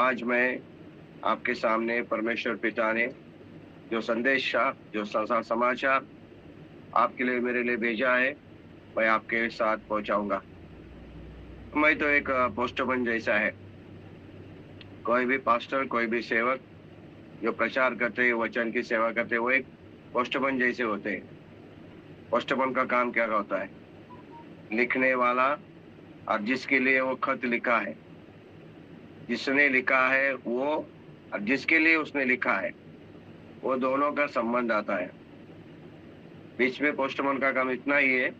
आज मैं आपके सामने परमेश्वर पिता ने जो संदेशा, जो समाचार आपके लिए मेरे लिए भेजा है, मैं आपके साथ पहुंचाऊंगा। मैं तो एक पोस्टमैन जैसा है। कोई भी पास्टर, कोई भी सेवक जो प्रचार करते हैं, वचन की सेवा करते हैं, वो एक पोस्टमैन जैसे होते हैं। पोस्टमैन का काम क्या होता है? लिखने वाला और जिसके लिए वो खत लिखा है, जिसने लिखा है वो और जिसके लिए उसने लिखा है, वो दोनों का संबंध आता है। बीच में पोस्टमैन का काम इतना ही है,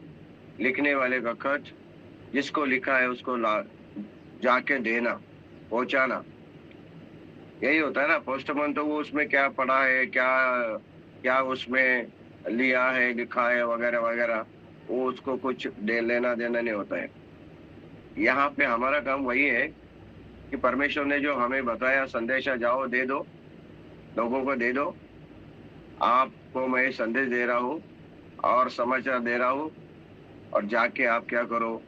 लिखने वाले का खत जिसको लिखा है उसको जाके देना, पहुंचाना। यही होता है ना। पोस्टमैन तो वो उसमें क्या पढ़ा है, क्या क्या उसमें लिया है, लिखा है वगैरह वगैरह, वो उसको कुछ लेना देना नहीं होता है। यहाँ पे हमारा काम वही है कि परमेश्वर ने जो हमें बताया संदेशा, जाओ दे दो, लोगों को दे दो। आपको मैं संदेश दे रहा हूँ और समाचार दे रहा हूँ, और जाके आप क्या करो,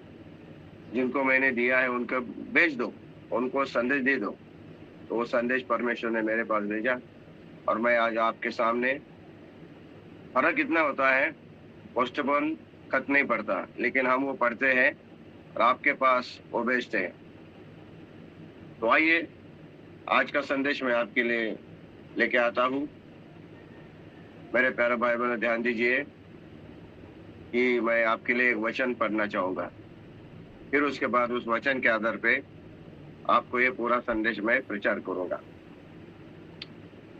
जिनको मैंने दिया है उनको भेज दो, उनको संदेश दे दो। तो वो संदेश परमेश्वर ने मेरे पास भेजा और मैं आज आपके सामने। फर्क इतना होता है, पोस्टमैन खत नहीं पढ़ता, लेकिन हम वो पढ़ते हैं और आपके पास वो भेजते हैं। तो आइए, आज का संदेश मैं आपके लिए लेके आता हूँ। मेरे प्यारे भाई बहनों, ध्यान दीजिए कि मैं आपके लिए एक वचन पढ़ना चाहूंगा। फिर उसके बाद उस वचन के आधार पे आपको ये पूरा संदेश मैं प्रचार करूंगा।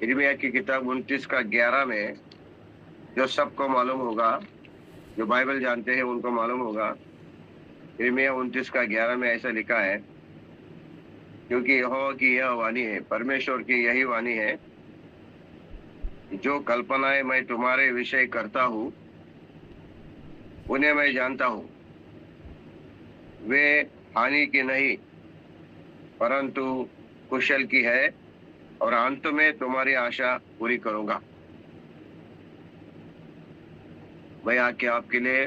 यिर्मयाह की किताब 29 का 11 में, जो सबको मालूम होगा, जो बाइबल जानते हैं उनको मालूम होगा। यिर्मयाह 29 का 11 में ऐसा लिखा है, क्योंकि यहोवा की यह वाणी है, परमेश्वर की यही वाणी है, जो कल्पनाएं मैं तुम्हारे विषय करता हूँ उन्हें मैं जानता हूँ। वे हानि की नहीं परंतु कुशल की है, और अंत में तुम्हारी आशा पूरी करूंगा। मैं आके आपके लिए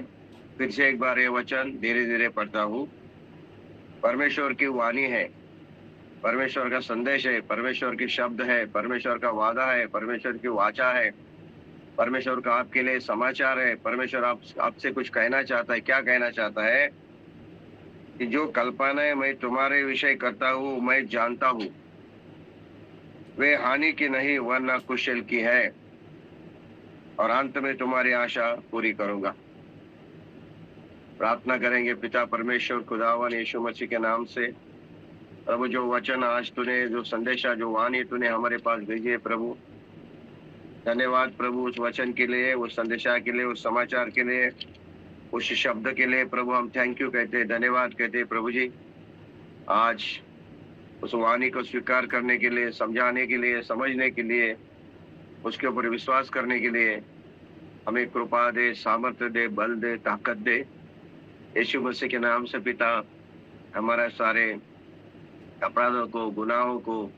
फिर से एक बार ये वचन धीरे धीरे पढ़ता हूँ। परमेश्वर की वाणी है, परमेश्वर का संदेश है, परमेश्वर की शब्द है, परमेश्वर का वादा है, परमेश्वर की वाचा है, परमेश्वर का आपके लिए समाचार है। परमेश्वर आपसे कुछ कहना चाहता है। क्या कहना चाहता है? कि जो कल्पनाएं मैं तुम्हारे विषय करता हूँ मैं जानता हूँ, वे हानि की नहीं वरना कुशल की है, और अंत में तुम्हारी आशा पूरी करूंगा। प्रार्थना करेंगे। पिता परमेश्वर खुदावन यीशु मसीह के नाम से, प्रभु जो वचन आज तूने, जो संदेशा, जो वाणी तूने हमारे पास भेजी है प्रभु, धन्यवाद प्रभु उस वचन के लिए, उस संदेशा के लिए, उस समाचार के लिए, उस शब्द के लिए प्रभु हम थैंक यू कहते हैं, धन्यवाद कहते हैं प्रभु जी। आज उस वाणी को स्वीकार करने के लिए, समझाने के लिए, समझने के लिए, उसके ऊपर विश्वास करने के लिए हमें कृपा दे, सामर्थ्य दे, बल दे, ताकत दे। यीशु मसीह के नाम से पिता, हमारा सारे अपराधों को, गुनाहों को,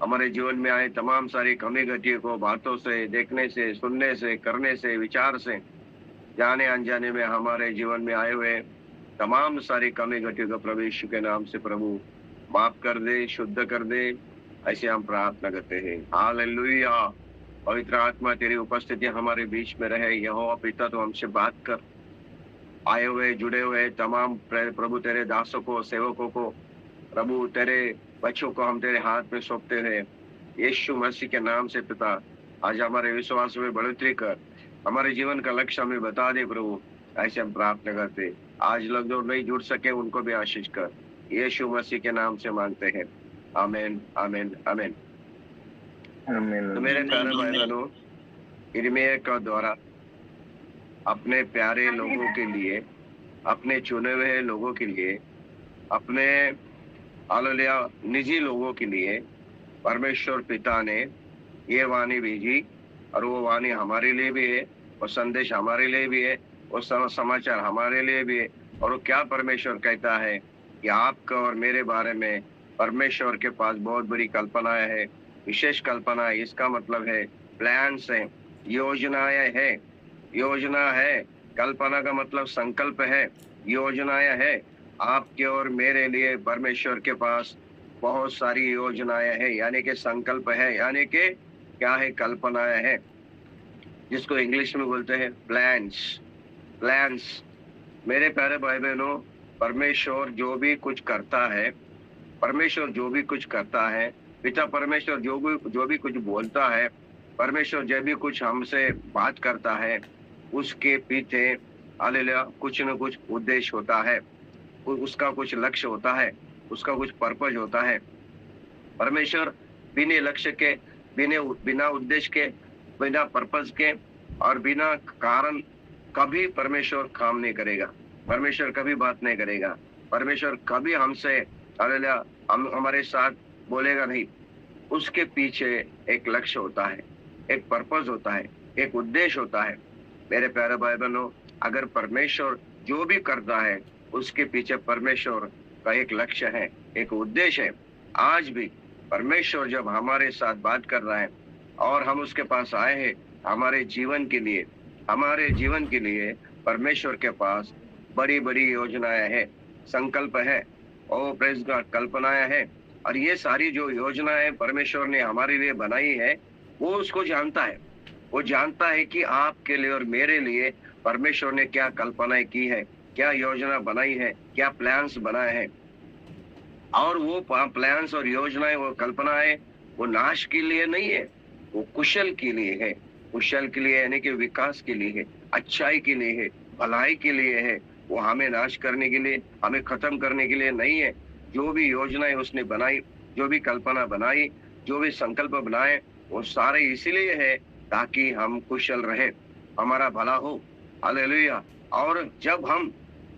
हमारे जीवन में आए तमाम सारी कमी गतियों को, बातों से, देखने से, सुनने से, करने से, विचार से, जाने अनजाने में हमारे जीवन में आए हुए तमाम सारी कमी गतियों को प्रभु यीशु के नाम से प्रभु माफ कर दे, शुद्ध कर दे। ऐसे हम प्रार्थना करते हैं। हालेलुया। पवित्र आत्मा तेरी उपस्थिति हमारे बीच में रहे। यहोवा पिता तो हमसे बात कर। आए हुए, जुड़े हुए तमाम प्रभु तेरे दासों को, सेवकों को, प्रभु तेरे बच्चों को हम तेरे हाथ में सौंपते हैं यीशु मसीह के नाम से। पिता आज हमारे विश्वास में बढ़ोतरी कर, हमारे जीवन का लक्ष्य हमें बता दे प्रभु। ऐसे हम प्रार्थना करते। आज लोग जो नहीं जुड़ सके उनको भी आशीष कर, यीशु मसीह के नाम से मांगते हैं। आमीन, आमीन, आमीन। तो मेरे प्यारे भाई बहनों, यिर्मयाह का द्वारा अपने प्यारे लोगों के लिए, अपने चुने हुए लोगों के लिए, अपने हालेलुया निजी लोगों के लिए परमेश्वर पिता ने ये वाणी भेजी, और वो वाणी हमारे लिए भी है, वो संदेश हमारे लिए भी है, वो समाचार हमारे लिए भी है। और वो क्या परमेश्वर कहता है कि आपका और मेरे बारे में परमेश्वर के पास बहुत बड़ी कल्पनाएं है, विशेष कल्पना है। इसका मतलब है प्लान्स है, योजनाएं है, योजना है। कल्पना का मतलब संकल्प है, योजनाएं है। आपके और मेरे लिए परमेश्वर के पास बहुत सारी योजनाएं हैं, यानी कि संकल्प है, यानी कि क्या है, कल्पनाएं हैं, जिसको इंग्लिश में बोलते हैं प्लान्स। प्लान्स, मेरे प्यारे भाई बहनों, परमेश्वर जो भी कुछ करता है, परमेश्वर जो भी कुछ करता है, पिता परमेश्वर जो भी कुछ बोलता है, परमेश्वर जब भी कुछ हमसे बात करता है, उसके पीछे हालेलुया कुछ न कुछ उद्देश्य होता है, उसका कुछ लक्ष्य होता है, उसका कुछ पर्पज होता है। परमेश्वर बिना लक्ष्य के, बिना उद्देश्य के, बिना पर्पज के और बिना कारण कभी परमेश्वर काम नहीं करेगा। परमेश्वर कभी बात नहीं करेगा। परमेश्वर कभी हमसे हालेलुया हमारे साथ बोलेगा नहीं। उसके पीछे एक लक्ष्य होता है, एक पर्पज होता है, एक उद्देश्य होता है। मेरे प्यारे भाई बहनों, अगर परमेश्वर जो भी करता है, उसके पीछे परमेश्वर का एक लक्ष्य है, एक उद्देश्य है। आज भी परमेश्वर जब हमारे साथ बात कर रहा है और हम उसके पास आए हैं हमारे जीवन के लिए, हमारे जीवन के लिए परमेश्वर के पास बड़ी बड़ी योजनाएं हैं, संकल्प है, ओ प्रेज गॉड, कल्पनाएं हैं। और ये सारी जो योजनाएं परमेश्वर ने हमारे लिए बनाई है, वो उसको जानता है। वो जानता है कि आपके लिए और मेरे लिए परमेश्वर ने क्या कल्पनाएं की है, क्या योजना बनाई है, क्या प्लान्स बनाए हैं। और वो प्लान्स और योजनाएं, वो कल्पनाएं, वो नाश के लिए नहीं है, वो कुशल के लिए है। कुशल के लिए यानी कि विकास के लिए है, अच्छाई के लिए है, भलाई के लिए है। वो हमें नाश करने के लिए, हमें खत्म करने के लिए नहीं है। जो भी योजनाएं उसने बनाई, जो भी कल्पना बनाई, जो भी संकल्प बनाए, वो सारे इसीलिए है ताकि हम कुशल रहे, हमारा भला हो। हालेलुया। और जब हम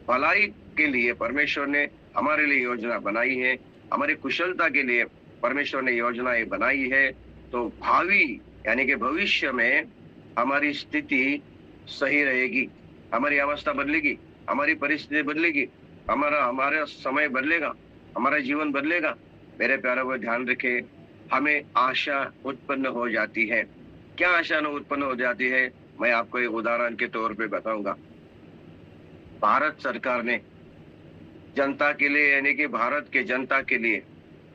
भलाई के लिए परमेश्वर ने हमारे लिए योजना बनाई है, हमारी कुशलता के लिए परमेश्वर ने योजनाएं बनाई है, तो भावी यानी कि भविष्य में हमारी स्थिति सही रहेगी, हमारी अवस्था बदलेगी, हमारी परिस्थिति बदलेगी, हमारा समय बदलेगा, हमारा जीवन बदलेगा। मेरे प्यारे को ध्यान रखे, हमें आशा उत्पन्न हो जाती है। क्या आशा न उत्पन्न हो जाती है? मैं आपको एक उदाहरण के तौर पे बताऊंगा। भारत सरकार ने जनता के लिए यानी कि भारत के जनता के लिए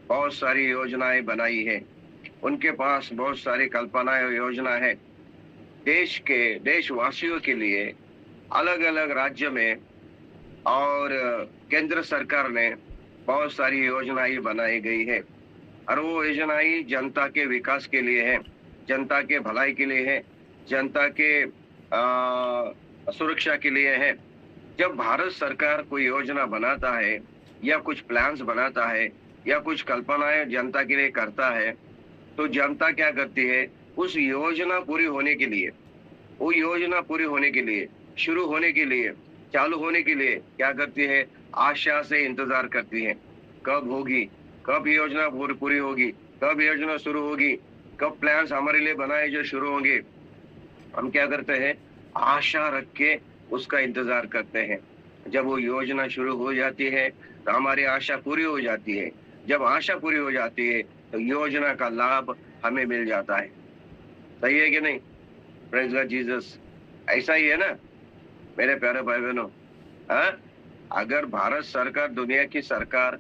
बहुत सारी योजनाएं बनाई है। उनके पास बहुत सारी कल्पनाएं और योजना है। देशवासियों के लिए अलग अलग राज्य में और केंद्र सरकार ने बहुत सारी योजनाएं बनाई गई है। और वो योजनाएं जनता के विकास के लिए है, जनता के भलाई के लिए है, जनता के सुरक्षा के लिए है। जब भारत सरकार कोई योजना बनाता है या कुछ प्लान्स बनाता है या कुछ कल्पनाएं जनता के लिए करता है, तो जनता क्या करती है? उस योजना पूरी होने के लिए, वो योजना पूरी होने के लिए, शुरू होने के लिए, चालू होने के लिए क्या करती है? आशा से इंतजार करती है। कब होगी, कब योजना पूरी होगी, कब योजना शुरू होगी, कब प्लान्स हमारे लिए बनाए जो शुरू होंगे। हम क्या करते हैं? आशा रख के उसका इंतजार करते हैं। जब वो योजना शुरू हो जाती है तो हमारी आशा पूरी हो जाती है। जब आशा पूरी हो जाती है तो योजना का लाभ हमें मिल जाता है। सही है कि नहीं? Praise God Jesus. ऐसा ही है ना मेरे प्यारे भाई बहनों? हाँ, अगर भारत सरकार, दुनिया की सरकार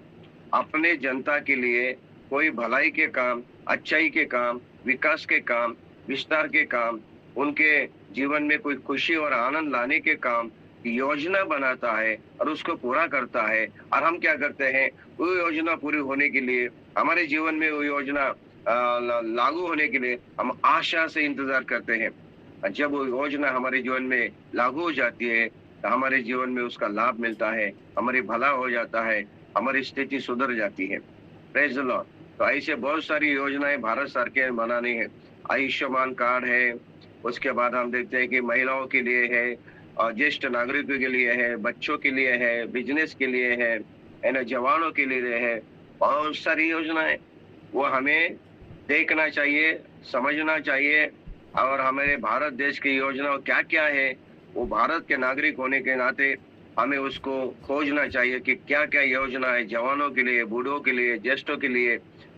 अपने जनता के लिए कोई भलाई के काम, अच्छाई के काम, विकास के काम, विस्तार के काम, उनके जीवन में कोई खुशी और आनंद लाने के काम योजना बनाता है और उसको पूरा करता है, और हम क्या करते हैं? वो योजना पूरी होने के लिए, हमारे जीवन में वो योजना लागू होने के लिए हम आशा से इंतजार करते हैं। जब वो योजना हमारे जीवन में लागू हो जाती है तो हमारे जीवन में उसका लाभ मिलता है, हमारी भला हो जाता है, हमारी स्थिति सुधर जाती है। Praise the Lord. तो ऐसे बहुत सारी योजनाएं भारत सरकार ने बनानी है। आयुष्मान कार्ड है, उसके बाद हम देखते हैं कि महिलाओं के लिए है, और ज्येष्ठ नागरिकों के लिए है, बच्चों के लिए है, बिजनेस के लिए है ना, जवानों के लिए है। बहुत सारी योजनाएं, वो हमें देखना चाहिए, समझना चाहिए, और हमारे भारत देश की योजना क्या क्या है, वो भारत के नागरिक होने के नाते हमें उसको खोजना चाहिए कि क्या क्या योजना है जवानों के लिए, बूढ़ों के लिए, ज्येष्ठों के लिए,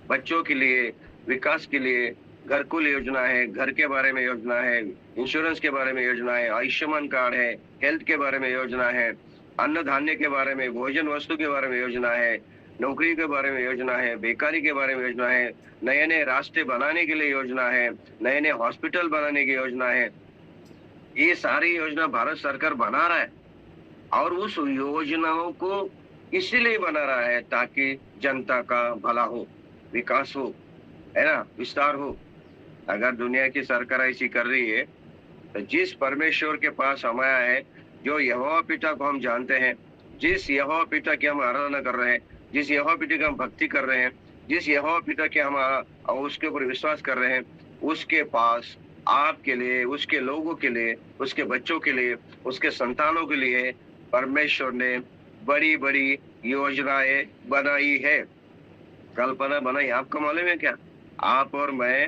बच्चों के लिए, विकास के लिए। घरकुल योजना है, घर के बारे में योजना है, इंश्योरेंस के बारे में योजना है, आयुष्मान कार्ड है, हेल्थ के बारे में योजना है, अन्न धान्य के बारे में, भोजन वस्तु के बारे में योजना है, नौकरी के बारे में योजना है, बेकारी के बारे में योजना है, नए नए रास्ते बनाने के लिए योजना है, नए नए हॉस्पिटल बनाने की योजना है। ये सारी योजना भारत सरकार बना रहा है और उस योजनाओं को इसीलिए बना रहा है ताकि जनता का भला हो, विकास हो, है ना, विस्तार हो। अगर दुनिया की सरकार ऐसी कर रही है तो जिस परमेश्वर के पास हम आया है, जो यहोवा पिता को हम जानते हैं, जिस यहोवा पिता की हम आराधना कर रहे हैं, जिस यहोवा पिता की हम भक्ति कर रहे हैं, जिस यहोवा पिता के हम उसके ऊपर विश्वास कर रहे हैं, उसके पास आपके लिए, उसके लोगों के लिए, उसके बच्चों के लिए, उसके संतानों के लिए परमेश्वर ने बड़ी बड़ी योजनाएं बनाई है, कल्पना बनाई। आपको मालूम है क्या? आप और मैं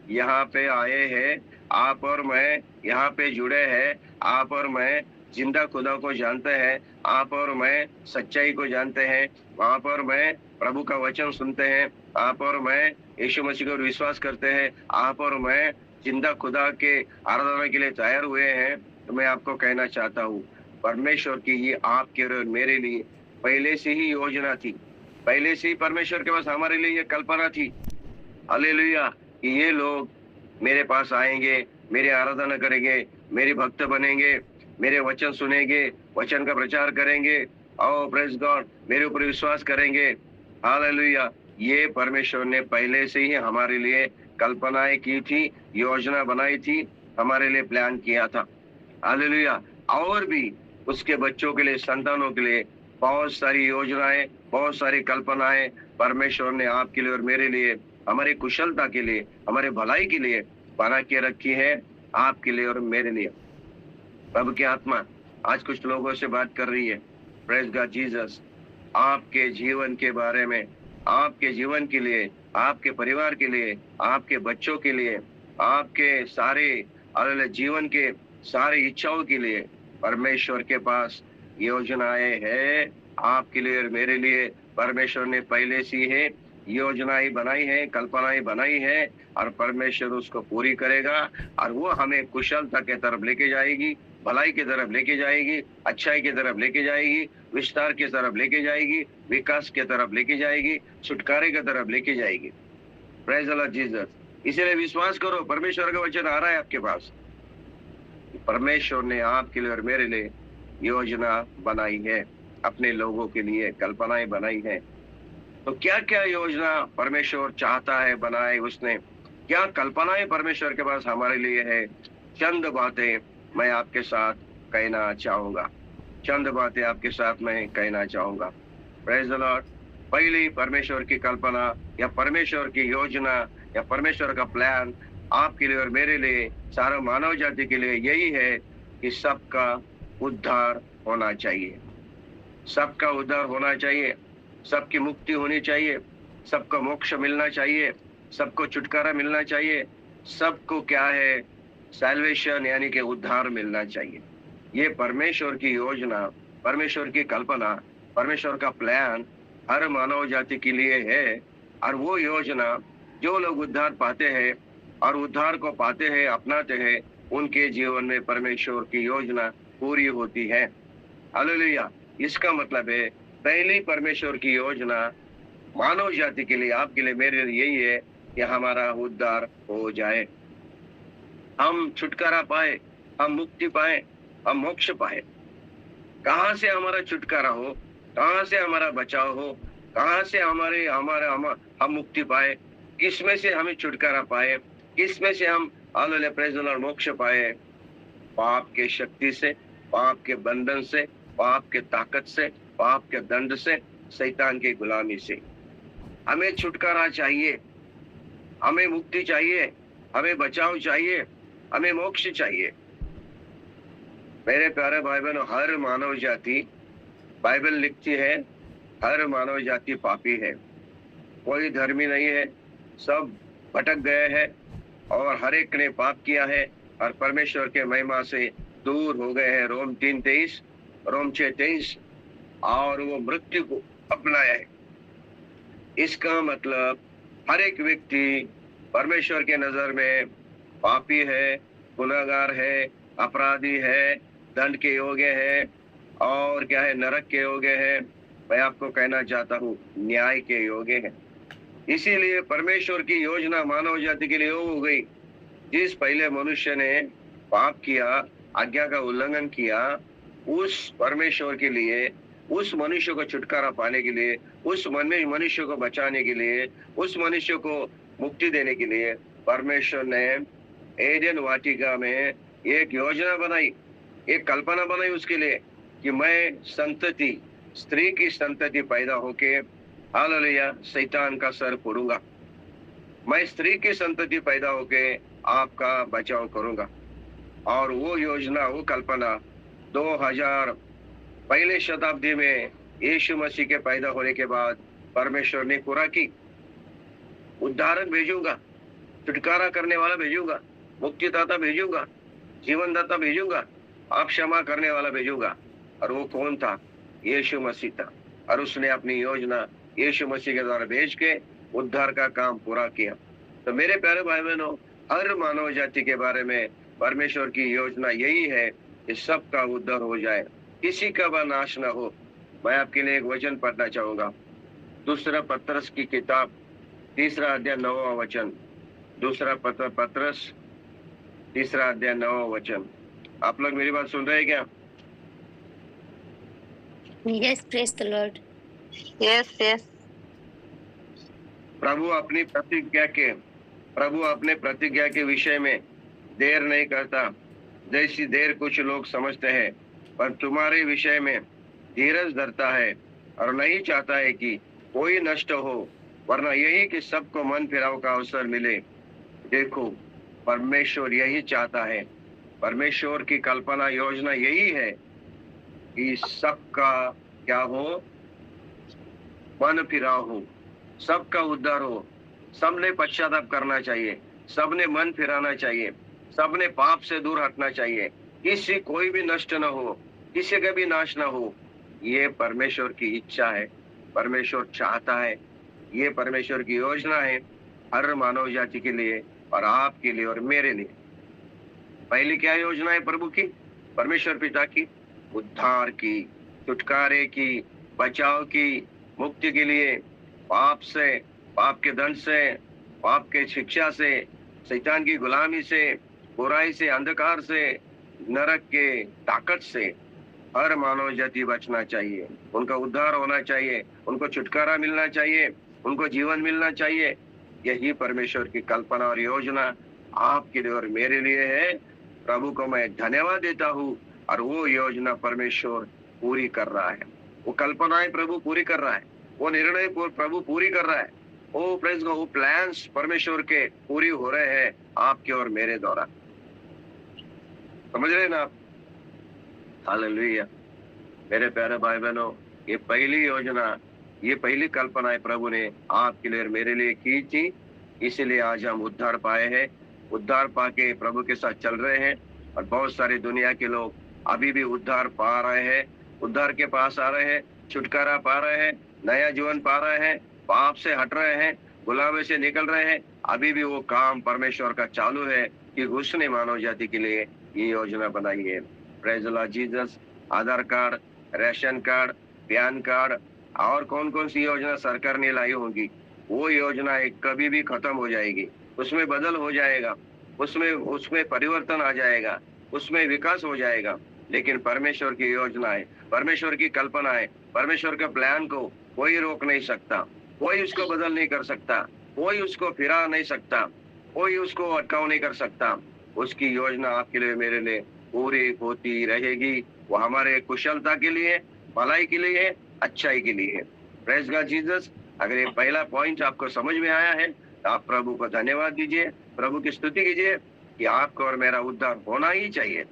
यहाँ पे आए हैं, आप और मैं यहाँ पे जुड़े हैं, आप और मैं जिंदा खुदा को जानते हैं, आप और मैं सच्चाई को जानते हैं, आप और मैं प्रभु का वचन सुनते हैं, आप और मैं यीशु मसीह को विश्वास करते हैं, आप और मैं जिंदा खुदा के आराधना के लिए तैयार हुए हैं। तो मैं आपको कहना चाहता हूँ, परमेश्वर की ये आपके और मेरे लिए पहले से ही योजना थी। पहले से ही परमेश्वर के पास हमारे लिए ये कल्पना थी, हालेलुया, कि ये लोग मेरे पास आएंगे, मेरी आराधना करेंगे, मेरे भक्त बनेंगे, मेरे वचन सुनेंगे, वचन का प्रचार करेंगे, और प्रेज गॉड, मेरे ऊपर विश्वास करेंगे, हालेलुया। ये परमेश्वर ने पहले से ही हमारे लिए कल्पनाएं की थी, योजना बनाई थी, हमारे लिए प्लान किया था, हालेलुया। और भी उसके बच्चों के लिए, संतानों के लिए बहुत सारी योजनाएं, बहुत सारी कल्पनाएं परमेश्वर ने आपके लिए और मेरे लिए, हमारी कुशलता के लिए, हमारे भलाई के लिए बना के रखी है, आपके लिए और मेरे लिए। प्रभु की आत्मा आज कुछ लोगों से बात कर रही है। प्रेज गॉड जीसस, आपके जीवन के बारे में, आपके जीवन के लिए, आपके परिवार के लिए, आपके बच्चों के लिए, आपके सारे जीवन के सारी इच्छाओं के लिए परमेश्वर के पास योजनाएं हैं, आपके लिए और मेरे लिए। परमेश्वर ने पहले से ही योजनाएं बनाई है, कल्पनाएं बनाई है, और परमेश्वर उसको पूरी करेगा, और वो हमें कुशलता के तरफ लेके जाएगी, भलाई की तरफ लेके जाएगी, अच्छाई की तरफ लेके जाएगी, विस्तार की तरफ लेके जाएगी, विकास की तरफ लेके जाएगी, छुटकारे की तरफ लेके जाएगी। Praise the Lord Jesus. इसलिए विश्वास करो, परमेश्वर का वचन आ रहा है आपके पास। परमेश्वर ने आपके लिए और मेरे लिए योजना बनाई है, अपने लोगों के लिए कल्पनाएं बनाई है। तो क्या क्या योजना परमेश्वर चाहता है बनाए उसने, क्या कल्पनाएं परमेश्वर के पास हमारे लिए है, चंद बातें मैं आपके साथ कहना चाहूंगा, चंद बातें आपके साथ मैं कहना चाहूंगा। Praise the Lord. पहली परमेश्वर की कल्पना या परमेश्वर की योजना या परमेश्वर का प्लान आपके लिए और मेरे लिए, सारा मानव जाति के लिए यही है कि सबका उद्धार होना चाहिए, सबका उद्धार होना चाहिए, सबकी मुक्ति होनी चाहिए, सबको मोक्ष मिलना चाहिए, सबको छुटकारा मिलना चाहिए, सबको क्या है, सैल्वेशन यानी कि उद्धार मिलना चाहिए। ये परमेश्वर की योजना, परमेश्वर की कल्पना, परमेश्वर का प्लान हर मानव जाति के लिए है। और वो योजना जो लोग उद्धार पाते हैं और उद्धार को पाते हैं, अपनाते हैं, उनके जीवन में परमेश्वर की योजना पूरी होती है, हालेलुया। इसका मतलब है पहली परमेश्वर की योजना मानव जाति के लिए, आपके लिए, मेरे लिए यही है कि हमारा उद्धार हो जाए, हम छुटकारा पाए, हम मुक्ति पाए, हम मोक्ष पाए। कहाँ से हमारा छुटकारा हो, कहाँ से हमारा बचाव हो, कहाँ से हम मुक्ति पाए, किस में से हमें छुटकारा पाए, किस में से हम हालेलुया प्रेज़ द लॉर्ड मोक्ष पाए? पाप के शक्ति से, पाप के बंधन से, पाप के ताकत से, पाप के दंड से, शैतान की गुलामी से। हमें छुटकारा चाहिए, हमें मुक्ति चाहिए, हमें बचाव चाहिए, हमें मोक्ष चाहिए। मेरे प्यारे भाई बहनों, हर मानव जाति, बाइबल लिखती है, हर मानव जाति पापी है, कोई धर्मी नहीं है, सब भटक गए हैं और हर एक ने पाप किया है और परमेश्वर के महिमा से दूर हो गए हैं। रोम 3:23, रोम 6:23, और वो मृत्यु को अपनाया है। इसका मतलब हर एक व्यक्ति परमेश्वर के नजर में पापी है, गुनाहगार है, अपराधी है, दंड के योग्य है, और क्या है, नरक के योग्य है। मैं आपको कहना चाहता हूँ न्याय के योग्य है। इसीलिए परमेश्वर की योजना मानव जाति के लिए हो गई। जिस पहले मनुष्य ने पाप किया, आज्ञा का उल्लंघन किया, उस परमेश्वर के लिए, उस मनुष्य को छुटकारा पाने के लिए, उस मनुष्य को बचाने के लिए, उस मनुष्य को मुक्ति देने के लिए परमेश्वर ने एडेन वाटिका में एक योजना बनाई, एक कल्पना बनाई उसके लिए कि मैं संतति, स्त्री की संतति पैदा होके हालेलुया शैतान का सर फोड़ूंगा। मैं स्त्री की संतति पैदा होके आपका बचाव करूंगा। और वो योजना, वो कल्पना 2000 पहले शताब्दी में यीशु मसीह के पैदा होने के बाद परमेश्वर ने पूरा की। उद्धारक भेजूंगा, छुटकारा करने वाला भेजूंगा, मुक्तिदाता भेजूंगा, जीवनदाता भेजूंगा, आप क्षमा करने वाला भेजूंगा। और वो कौन था? यीशु मसीह था। और उसने अपनी योजना यीशु मसीह के द्वारा भेज के उद्धार का काम पूरा किया। तो मेरे प्यारे भाई बहनों, हर मानव जाति के बारे में परमेश्वर की योजना यही है कि सबका उद्धार हो जाए, किसी का भी नाश न हो। मैं आपके लिए एक वचन पढ़ना चाहूंगा, दूसरा पत्रस की किताब 3 अध्याय 9वां वचन। दूसरा पत्रस 3 अध्याय 9वां वचन। आप लोग मेरी बात सुन रहे हैं क्या? Yes, praise the Lord. Yes, yes. प्रभु अपने प्रतिज्ञा के विषय में देर नहीं करता, जैसी देर कुछ लोग समझते हैं, पर तुम्हारे विषय में धीरज धरता है और नहीं चाहता है कि कोई नष्ट हो, वरना यही कि सबको मन फिराव का अवसर मिले। देखो, परमेश्वर यही चाहता है। परमेश्वर की कल्पना योजना यही है कि सबका क्या हो, मन फिराव हो, सबका उद्धार हो। सबने पश्चाताप करना चाहिए, सबने मन फिराना चाहिए, सबने पाप से दूर हटना चाहिए, किसी कोई भी नष्ट न हो, किसी का भी नाश न हो। ये परमेश्वर की इच्छा है, परमेश्वर चाहता है, ये परमेश्वर की योजना है हर मानव जाति के लिए और आपके लिए और मेरे लिए। पहली क्या योजना है प्रभु की, परमेश्वर पिता की? उद्धार की, छुटकारे की, बचाव की, मुक्ति के लिए, पाप से, पाप के दंड से, पाप के शिक्षा से, शैतान की गुलामी से, बुराई से, अंधकार से, नरक के ताकत से हर मानव जाति बचना चाहिए, उनका उद्धार होना चाहिए, उनको छुटकारा मिलना चाहिए, उनको जीवन मिलना चाहिए। यही परमेश्वर की कल्पना और योजना आपके लिए और मेरे लिए है। प्रभु को मैं धन्यवाद देता हूँ और वो योजना परमेश्वर पूरी कर रहा है, वो कल्पनाएं प्रभु पूरी कर रहा है, वो निर्णय प्रभु पूरी कर रहा है। वो प्रेस वो प्लान्स परमेश्वर के पूरी हो रहे हैं आपके और मेरे द्वारा। समझ रहे ना आप? हालेलुया। मेरे प्यारे भाई बहनों, ये पहली योजना, ये पहली कल्पना प्रभु ने आपके लिए और मेरे लिए की थी, इसीलिए आज हम उद्धार पाए हैं। उद्धार पाके प्रभु के साथ चल रहे हैं और बहुत सारे दुनिया के लोग अभी भी उद्धार पा रहे हैं, उद्धार के पास आ रहे हैं, छुटकारा पा रहे हैं, नया जीवन पा रहे हैं, पाप से हट रहे हैं, गुलामी से निकल रहे हैं। अभी भी वो काम परमेश्वर का चालू है कि उसने मानव जाति के लिए ये योजना बनाई है। Praise the Lord Jesus. Aadhaar card, ration card, pan card और कौन कौन सी योजना सरकार ने लाई होगी, वो योजना कभी भी खत्म हो जाएगी, उसमें बदल हो जाएगा, उसमें परिवर्तन आ जाएगा, उसमें विकास हो जाएगा। लेकिन परमेश्वर की योजना है, परमेश्वर की कल्पना है, परमेश्वर के प्लान को कोई रोक नहीं सकता, कोई उसको बदल नहीं कर सकता, कोई उसको फिरा नहीं सकता, कोई उसको अटकाव नहीं कर सकता। उसकी योजना आपके लिए मेरे लिए पूरी होती रहेगी। वो हमारे कुशलता के लिए, भलाई के लिए, अच्छाई के लिए है। Praise God Jesus. अगर ये पहला पॉइंट आपको समझ में आया है तो आप प्रभु को धन्यवाद दीजिए, प्रभु की स्तुति कीजिए कि आपको और मेरा उद्धार होना ही चाहिए।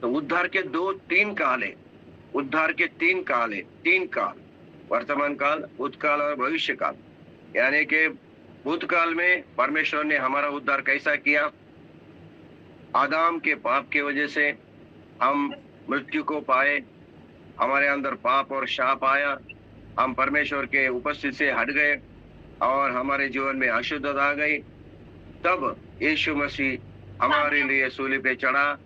तो उद्धार के 2-3 काल है, उद्धार के 3 काल है, 3 काल, वर्तमान काल, भूतकाल और भविष्य काल। यानी कि भूतकाल में परमेश्वर ने हमारा उद्धार कैसा किया? आदम के पाप की वजह से हम मृत्यु को पाए, हमारे अंदर पाप और शाप आया, हम परमेश्वर के उपस्थिति से हट गए और हमारे जीवन में अशुद्धता आ गई। तब यीशु मसीह हमारे लिए सूली पे चढ़ा,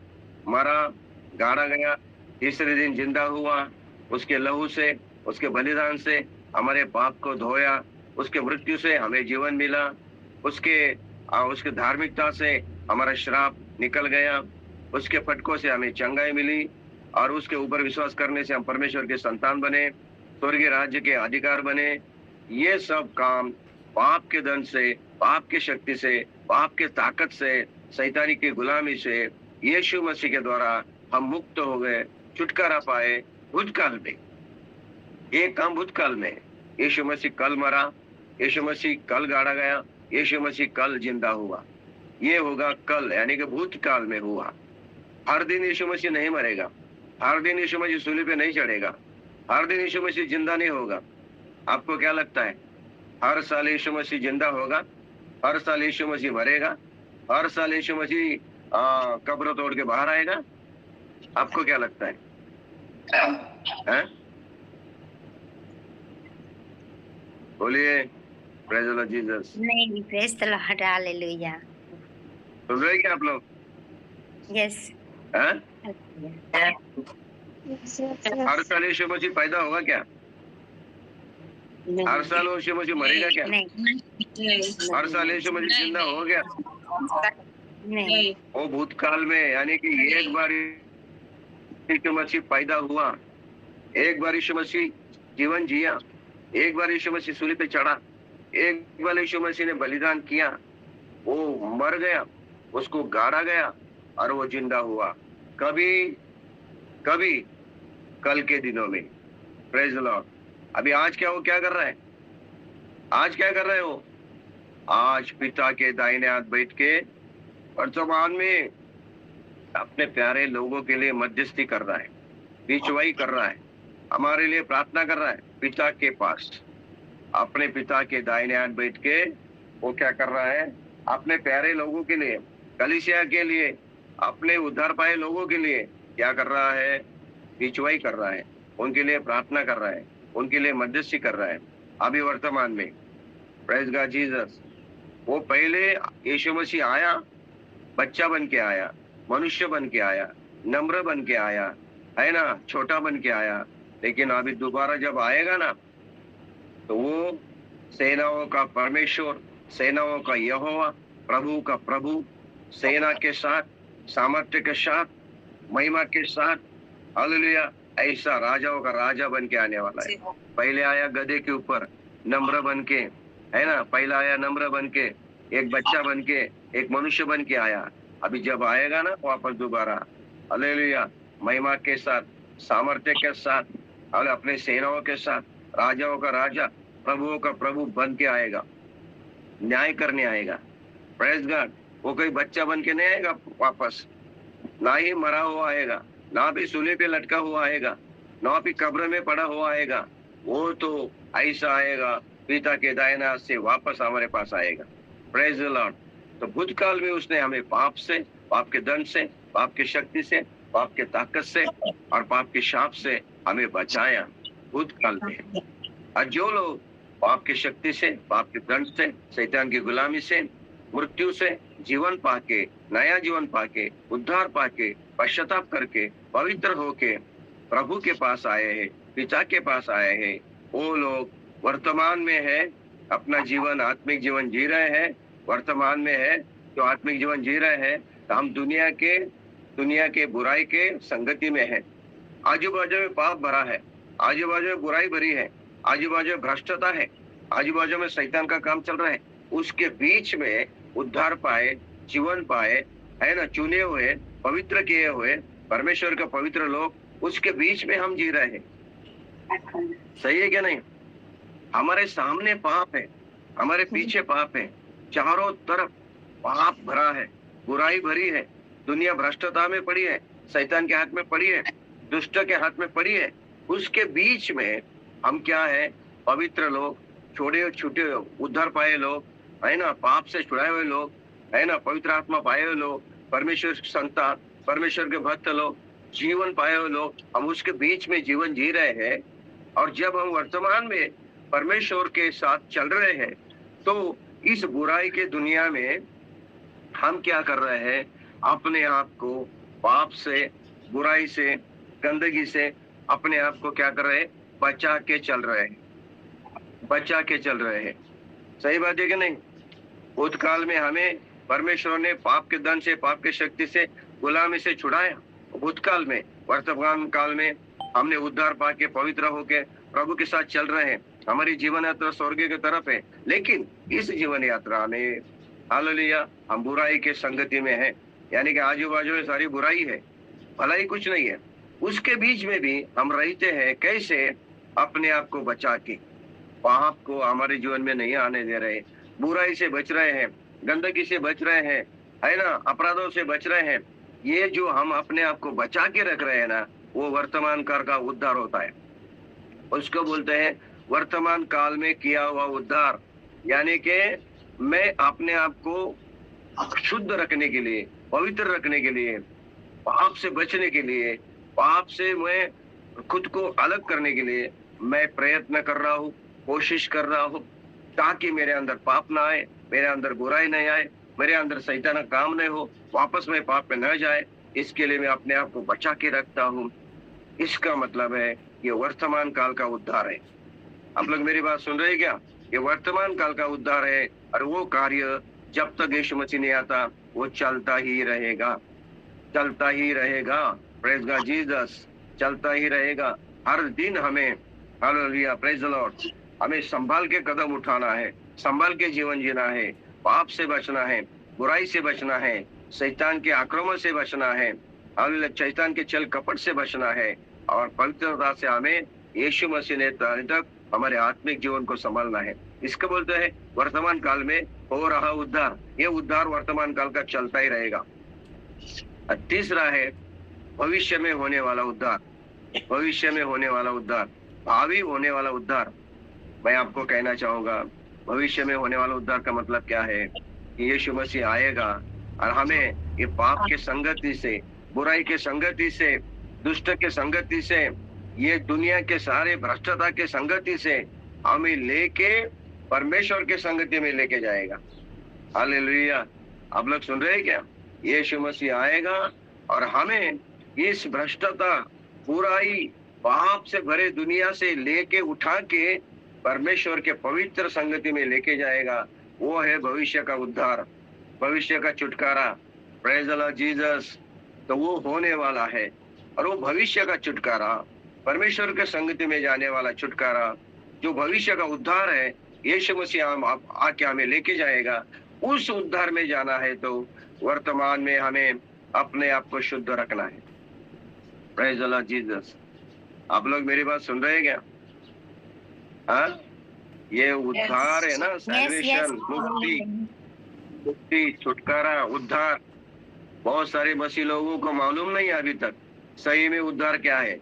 मरा, गाड़ा गया, तीसरे दिन जिंदा हुआ, उसके लहू से उसके बलिदान से हमारे पाप को धोया, उसके मृत्यु से हमें जीवन मिला, उसके धार्मिकता से हमारा श्राप निकल गया, उसके फटकों से हमें चंगाई मिली और उसके ऊपर विश्वास करने से हम परमेश्वर के संतान बने, स्वर्गीय राज्य के अधिकार बने। ये सब काम पाप के दंड से, पाप की शक्ति से, पाप के ताकत से, शैतानी की गुलामी से यीशु मसीह के द्वारा हम मुक्त हो गए, छुटकारा पाए भूतकाल में। ये काम भूतकाल में, यीशु मसीह कल मरा, यीशु मसीह कल गाड़ा गया, यीशु मसीह कल जिंदा हुआ। ये होगा कल, यानी कि भूतकाल में हुआ। हर दिन यीशु मसीह नहीं मरेगा, हर दिन यीशु मसीह सूली पे नहीं चढ़ेगा, हर दिन यीशु मसीह जिंदा नहीं होगा। आपको क्या लगता है? हर साल यीशु मसीह जिंदा होगा, हर साल यीशु मसीह मरेगा, हर साल यीशु मसीह कब्र तोड़ के बाहर आएगा? आपको क्या लगता है? बोलिए प्रेज़ द लॉर्ड जीसस। नहीं, प्रेज द लॉर्ड, हालेलुया। सुन रहे हैं क्या आप लोग? यस। हर साल यीशु मसीह पैदा होगा क्या? हर साल यीशु मसीह मरेगा क्या? हर साल यीशु मसीह जिंदा हो गया? नहीं। वो भूतकाल में, यानी कि एक बार यीशु मसीह पैदा हुआ, एक बार यीशु मसीह जीवन जिया, एक बार यीशु मसीह सूली पे चढ़ा, एक बार यीशु मसीह ने बलिदान किया, वो मर गया, उसको गाड़ा गया और वो जिंदा हुआ। कभी कल के दिनों में। Praise the Lord. अभी आज क्या कर रहा है? आज क्या कर रहे हो? आज पिता के दाहिने हाथ बैठ के वर्तमान में अपने प्यारे लोगों के लिए मध्यस्थी कर रहा है, बीचवाई कर रहा है, हमारे लिए प्रार्थना कर रहा है पिता के पास। अपने पिता के दाहिने हाथ बैठ के वो क्या कर रहा है? अपने प्यारे लोगों के लिए, कलीसिया के लिए, अपने उद्धार पाए लोगों के लिए क्या कर रहा है? बीचवाई कर रहा है, उनके लिए प्रार्थना कर रहा है, उनके लिए मध्यस्थी कर रहा है। अभी वर्तमान में प्रेज गॉड जीसस। वो पहले यीशु मसीह आया, बच्चा बन के आया, मनुष्य बन के आया, नम्र बन के आया, है ना, छोटा बन के आया। लेकिन अभी दोबारा जब आएगा ना, तो वो सेनाओं का परमेश्वर, सेनाओं का यहोवा, प्रभु का प्रभु, सेना के साथ, सामर्थ्य के साथ, महिमा के साथ, हालेलुया, ऐसा राजाओं का राजा बन के आने वाला है। पहले आया गधे के ऊपर नम्र बन के, है ना, पहला आया नम्र बन के, एक बच्चा बन के, एक मनुष्य बन के आया। अभी जब आएगा ना वापस दोबारा, हालेलुया, महिमा के साथ, सामर्थ्य के साथ, और अपने सेनाओं के साथ, राजाओं का राजा, प्रभुओं का प्रभु बन के आएगा, न्याय करने आएगा। Praise God. वो कोई बच्चा बन के नहीं आएगा वापस, ना ही मरा हुआ आएगा, ना भी सूली पे लटका हुआ आएगा, ना भी कब्र में पड़ा हुआ आएगा। वो तो ऐसा आएगा, पिता के दाहिने हाथ से वापस हमारे पास आएगा। Praise the Lord. तो भूतकाल में उसने हमें पाप से, पाप के दंड से, पाप की शक्ति से, पाप के ताकत से और पाप के शाप से हमें बचाया भूतकाल में। और जो लोग पाप की शक्ति से, पाप के दंड से, शैतान की गुलामी से, मृत्यु से जीवन पाके, नया जीवन पाके, उद्धार पाके, पश्चाताप करके, पवित्र होके प्रभु के पास आए हैं, पिता के पास आए हैं, वो लोग वर्तमान में है, अपना जीवन, आत्मिक जीवन जी रहे हैं। वर्तमान में है जो आत्मिक जीवन जी रहे हैं, तो हम दुनिया के बुराई के संगति में है। आजू बाजू में पाप भरा है, आजू बाजू में बुराई भरी है, आजू बाजू में भ्रष्टता है, आजू बाजू में शैतान का काम चल रहा है। उसके बीच में उद्धार पाए, जीवन पाए, है ना, चुने हुए, पवित्र किए हुए, परमेश्वर के पवित्र लोग, उसके बीच में हम जी रहे हैं। सही है क्या नहीं? हमारे सामने पाप है, हमारे पीछे पाप है, चारों तरफ पाप भरा है, बुराई भरी है, दुनिया भ्रष्टता में पड़ी है, शैतान के हाथ में पड़ी है, दुष्ट के हाथ में पड़ी है। उसके बीच में हम क्या है? पवित्र लोग, छोटे छूटे उद्धार पाए लोग, है ना, पाप से छुड़ाए हुए लोग, है ना, पवित्र आत्मा पाए हुए लोग, परमेश्वर संतान, परमेश्वर के भक्त लोग, जीवन पाए हुए लोग, हम उसके बीच में जीवन जी रहे हैं। और जब हम वर्तमान में परमेश्वर के साथ चल रहे हैं, तो इस बुराई के दुनिया में हम क्या कर रहे हैं? अपने आप को पाप से, बुराई से, गंदगी से अपने आप को क्या कर रहे हैं? बचा के चल रहे हैं, बचा के चल रहे हैं। सही बात है कि नहीं? भूतकाल में हमें परमेश्वर ने पाप के दंड से, पाप की शक्ति से, गुलामी से छुड़ाया। भूतकाल में, वर्तमान काल में हमने उद्धार पाके पवित्र होके प्रभु के साथ चल रहे हैं। हमारी जीवन यात्रा स्वर्ग की तरफ है, लेकिन इस जीवन यात्रा में हालेलुया हम बुराई के संगति में है, यानी कि आजू बाजू में सारी बुराई है, भलाई कुछ नहीं है। उसके बीच में भी हम रहते हैं कैसे? अपने आप को बचा के, पाप को हमारे जीवन में नहीं आने दे रहे, बुराई से बच रहे हैं, गंदगी से बच रहे हैं, है ना, अपराधों से बच रहे हैं। ये जो हम अपने आप को बचा के रख रहे हैं ना, वो वर्तमान काल का उद्धार होता है। उसको बोलते हैं वर्तमान काल में किया हुआ उद्धार, यानी कि मैं अपने आप को शुद्ध रखने के लिए, पवित्र रखने के लिए, पाप से बचने के लिए, पाप से मैं खुद को अलग करने के लिए मैं प्रयत्न कर रहा हूँ, कोशिश कर रहा हूँ, ताकि मेरे अंदर पाप ना आए, मेरे अंदर बुराई नहीं आए, मेरे अंदर शैतान का काम नहीं हो, वापस में पाप में न जाए। इसके लिए मैं अपने आप को बचा के रखता हूँ। इसका मतलब है ये वर्तमान काल का उद्धार है। आप लोग मेरी बात सुन रहे हैं क्या? ये वर्तमान काल का उद्धार है, और वो कार्य जब तक यीशु मसीह नहीं आता वो चलता ही रहेगा, चलता ही रहेगा। प्रेज गॉड जीसस, चलता ही रहेगा। हर दिन हमें हालेलुया प्रेज द लॉर्ड, हमें संभाल के कदम उठाना है, संभाल के जीवन जीना है, पाप से बचना है, बुराई से बचना है, शैतान के आक्रमण से बचना है, हालेलुया शैतान के छल कपट से बचना है, और पवित्रता से हमें यीशु मसीह ने तक हमारे आत्मिक जीवन को संभालना है। इसको बोलते हैं वर्तमान काल में हो रहा उद्धार। ये उद्धार वर्तमान काल का चलता ही रहेगा। तीसरा है भविष्य में होने वाला उद्धार, भविष्य में होने वाला उद्धार, भावी होने वाला उद्धार। मैं आपको कहना चाहूंगा भविष्य में होने वाला उद्धार का मतलब क्या है कि यीशु मसीह आएगा और हमें ये पाप के संगति से, बुराई के संगति से, दुष्ट के संगति से, ये दुनिया के सारे भ्रष्टता के संगति से हमें लेके परमेश्वर के संगति में लेके जाएगा। हालेलुया, आप लोग सुन रहे हैं क्या? यीशु मसीह आएगा और हमें इस भ्रष्टता, बुराई, पाप से भरे दुनिया से लेके उठा के परमेश्वर के पवित्र संगति में लेके जाएगा। वो है भविष्य का उद्धार, भविष्य का छुटकारा। Praise the Lord Jesus. तो वो होने वाला है, और वो भविष्य का छुटकारा, परमेश्वर के संगति में जाने वाला छुटकारा, जो भविष्य का उद्धार है, यीशु मसीह आके हमें लेके जाएगा। उस उद्धार में जाना है तो वर्तमान में हमें अपने आप को शुद्ध रखना है। Praise the Lord Jesus. आप लोग मेरी बात सुन रहे हैं क्या? हाँ, ये उद्धार है ना, सैल्वेशन, मुक्ति, छुटकारा, उद्धार। बहुत सारे मसीह लोगों को मालूम नहीं है अभी तक सही में उद्धार क्या है।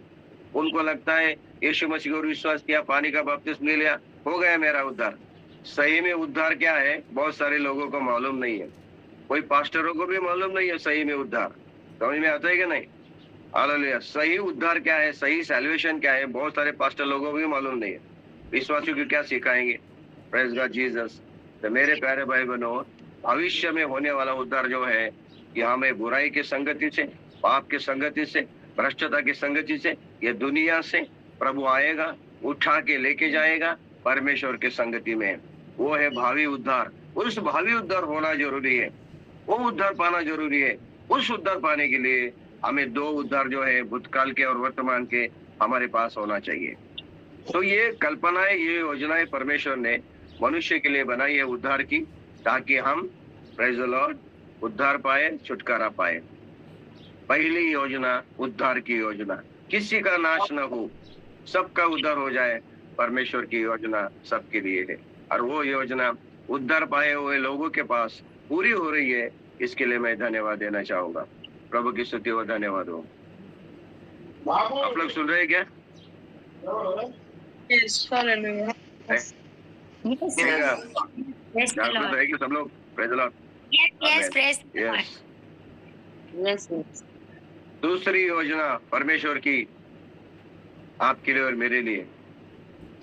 उनको लगता है यीशु मसीह को विश्वास किया, पानी का बपतिस्मा ले लिया, हो गया मेरा उद्धार। सही में उद्धार क्या है बहुत सारे लोगों को मालूम नहीं है। कोई पास्टरों को भी मालूम नहीं है सही में उद्धार। समझ में आता है कि नहीं? हालेलुया। सही उद्धार क्या है, सही सैल्वेशन क्या है, बहुत सारे पास्टर लोगों को भी मालूम नहीं है। विश्वासियों को क्या सिखाएंगे? Praise God Jesus. तो मेरे प्यारे भाई बहनों, भविष्य में होने वाला उद्धार जो है कि हमें बुराई के संगति से, पाप के संगति से, भ्रष्टता की संगति से, ये दुनिया से प्रभु आएगा, उठा के लेके जाएगा परमेश्वर के संगति में। वो है भावी उद्धार। उस भावी उद्धार होना जरूरी है, वो उद्धार पाना जरूरी है। उस उद्धार पाने के लिए हमें दो उद्धार जो है भूतकाल के और वर्तमान के हमारे पास होना चाहिए। तो ये कल्पनाएं, ये योजनाएं परमेश्वर ने मनुष्य के लिए बनाई है उद्धार की, ताकि हम प्रेज द लॉर्ड उद्धार पाए, छुटकारा पाए। पहली योजना उद्धार की योजना, किसी का नाश न हो, सबका उद्धार हो जाए, परमेश्वर की योजना सबके लिए है। और वो योजना उद्धार पाए हुए लोगों के पास पूरी हो रही है। इसके लिए मैं धन्यवाद देना चाहूंगा। प्रभु की स्तुति और धन्यवाद हो। आप लोग सुन रहे हैं क्या? जागरूक रहेगी सब लोग। Praise the Lord. यस। दूसरी योजना परमेश्वर की आपके लिए और मेरे लिए,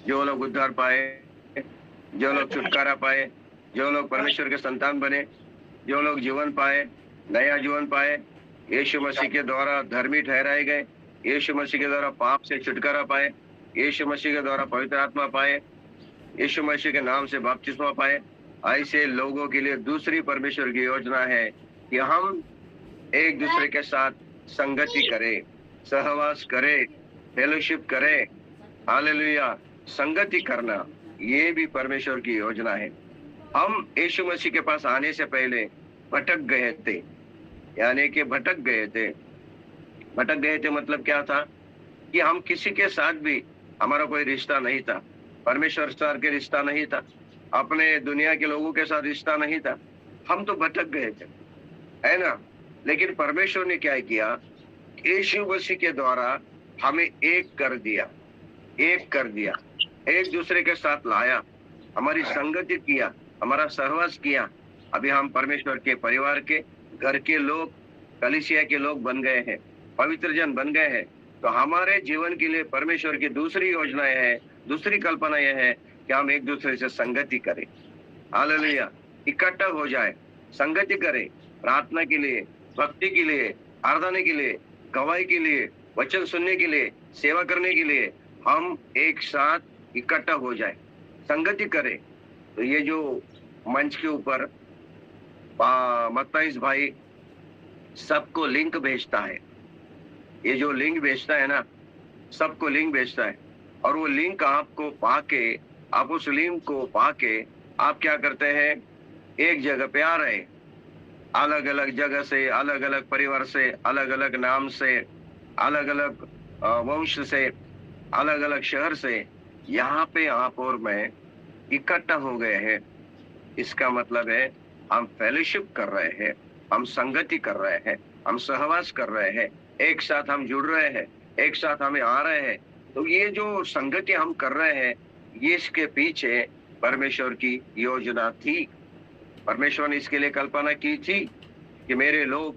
जो लोग उद्धार पाए, जो लोग छुटकारा पाए, जो लोग परमेश्वर के संतान बने, जो लोग जीवन पाए, नया जीवन पाए, यीशु मसीह के द्वारा धर्मी ठहराए गए, यीशु मसीह के द्वारा पाप से छुटकारा पाए, यीशु मसीह के द्वारा पवित्र आत्मा पाए, यीशु मसीह के नाम से बपतिस्मा पाए। ऐसे लोगों के लिए दूसरी परमेश्वर की योजना है कि हम एक दूसरे के साथ संगति करें, सहवास करें, फेलोशिप करें। हालेलुया। संगति करना ये भी परमेश्वर की योजना है। हम यीशु मसीह के पास आने से पहले भटक गए थे, यानी कि भटक गए थे। भटक गए थे मतलब क्या था कि हम किसी के साथ भी हमारा कोई रिश्ता नहीं था, परमेश्वर साथ के रिश्ता नहीं था, अपने दुनिया के लोगों के साथ रिश्ता नहीं था। हम तो भटक गए थे, है ना। लेकिन परमेश्वर ने क्या किया, यीशु मसीह के द्वारा हमें एक कर दिया, एक कर दिया, एक दूसरे के साथ लाया, हमारी संगति किया, हमारा सहवास किया। अभी हम परमेश्वर के परिवार के, घर के लोग, कलीसिया के लोग बन गए हैं, पवित्र जन बन गए हैं। तो हमारे जीवन के लिए परमेश्वर की दूसरी योजनाएं है, दूसरी कल्पना यह है कि हम एक दूसरे से संगति करें। हालेलुया। इकट्ठा हो जाए, संगति करें, प्रार्थना के लिए, भक्ति के लिए, आराधना के लिए, गवाही के लिए, वचन सुनने के लिए, सेवा करने के लिए हम एक साथ इकट्ठा हो जाए, संगति करें। तो ये जो मंच के ऊपर मत्ताइस भाई सबको लिंक भेजता है, ये जो लिंक भेजता है ना, सबको लिंक भेजता है। और वो लिंक आपको पाके, आप उस लिंक को पाके आप क्या करते हैं, एक जगह पे आ रहे, अलग अलग जगह से, अलग अलग परिवार से, अलग अलग नाम से, अलग अलग वंश से, अलग अलग शहर से यहाँ पे आप और मैं इकट्ठा हो गए हैं। इसका मतलब है हम फेलोशिप कर रहे हैं, हम संगति कर रहे हैं, हम सहवास कर रहे हैं, एक साथ हम जुड़ रहे हैं, एक साथ हमें आ रहे हैं। तो ये जो संगति हम कर रहे हैं, ये इसके पीछे परमेश्वर की योजना थी। परमेश्वर ने इसके लिए कल्पना की थी कि मेरे लोग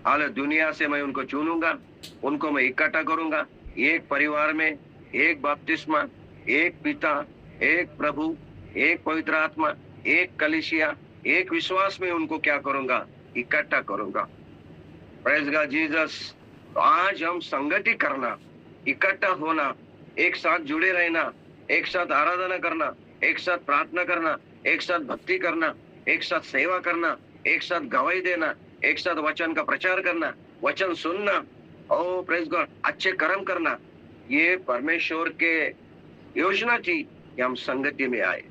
हाल दुनिया से मैं उनको चुनूंगा, उनको मैं इकट्ठा करूंगा, एक परिवार में, एक बपतिस्मा, एक पिता, एक प्रभु, एक पवित्र आत्मा, एक कलीसिया, एक विश्वास में उनको क्या करूंगा, इकट्ठा करूंगा। Praise God Jesus. तो आज हम संगति करना, इकट्ठा होना, एक साथ जुड़े रहना, एक साथ आराधना करना, एक साथ प्रार्थना करना, एक साथ भक्ति करना, एक साथ सेवा करना, एक साथ गवाही देना, एक साथ वचन का प्रचार करना, वचन सुनना, ओ प्रेज़ गॉड, अच्छे कर्म करना, ये परमेश्वर के योजना थी कि हम संगति में आए।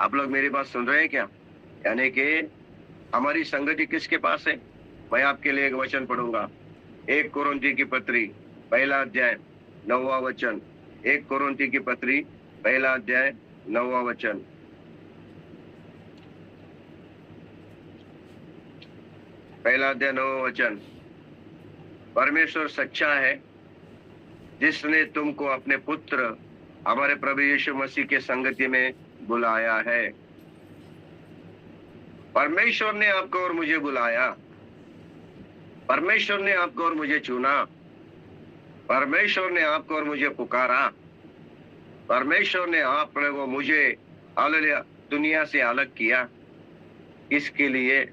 आप लोग मेरी बात सुन रहे हैं क्या? यानी कि हमारी संगति किसके पास है? मैं आपके लिए एक वचन पढ़ूंगा, 1 कोरिन्थी की पत्री पहला अध्याय 9वां वचन। 1 कोरिन्थी की पत्री पहला अध्याय 9वां वचन। पहला अध्याय 9वां वचन। परमेश्वर सच्चा है जिसने तुमको अपने पुत्र हमारे प्रभु यीशु मसीह के संगति में बुलाया है। परमेश्वर ने आपको और मुझे बुलाया, परमेश्वर ने आपको और मुझे चुना, परमेश्वर ने आपको और मुझे पुकारा, परमेश्वर ने आपने वो मुझे हालेलुया दुनिया से अलग किया। इसके लिए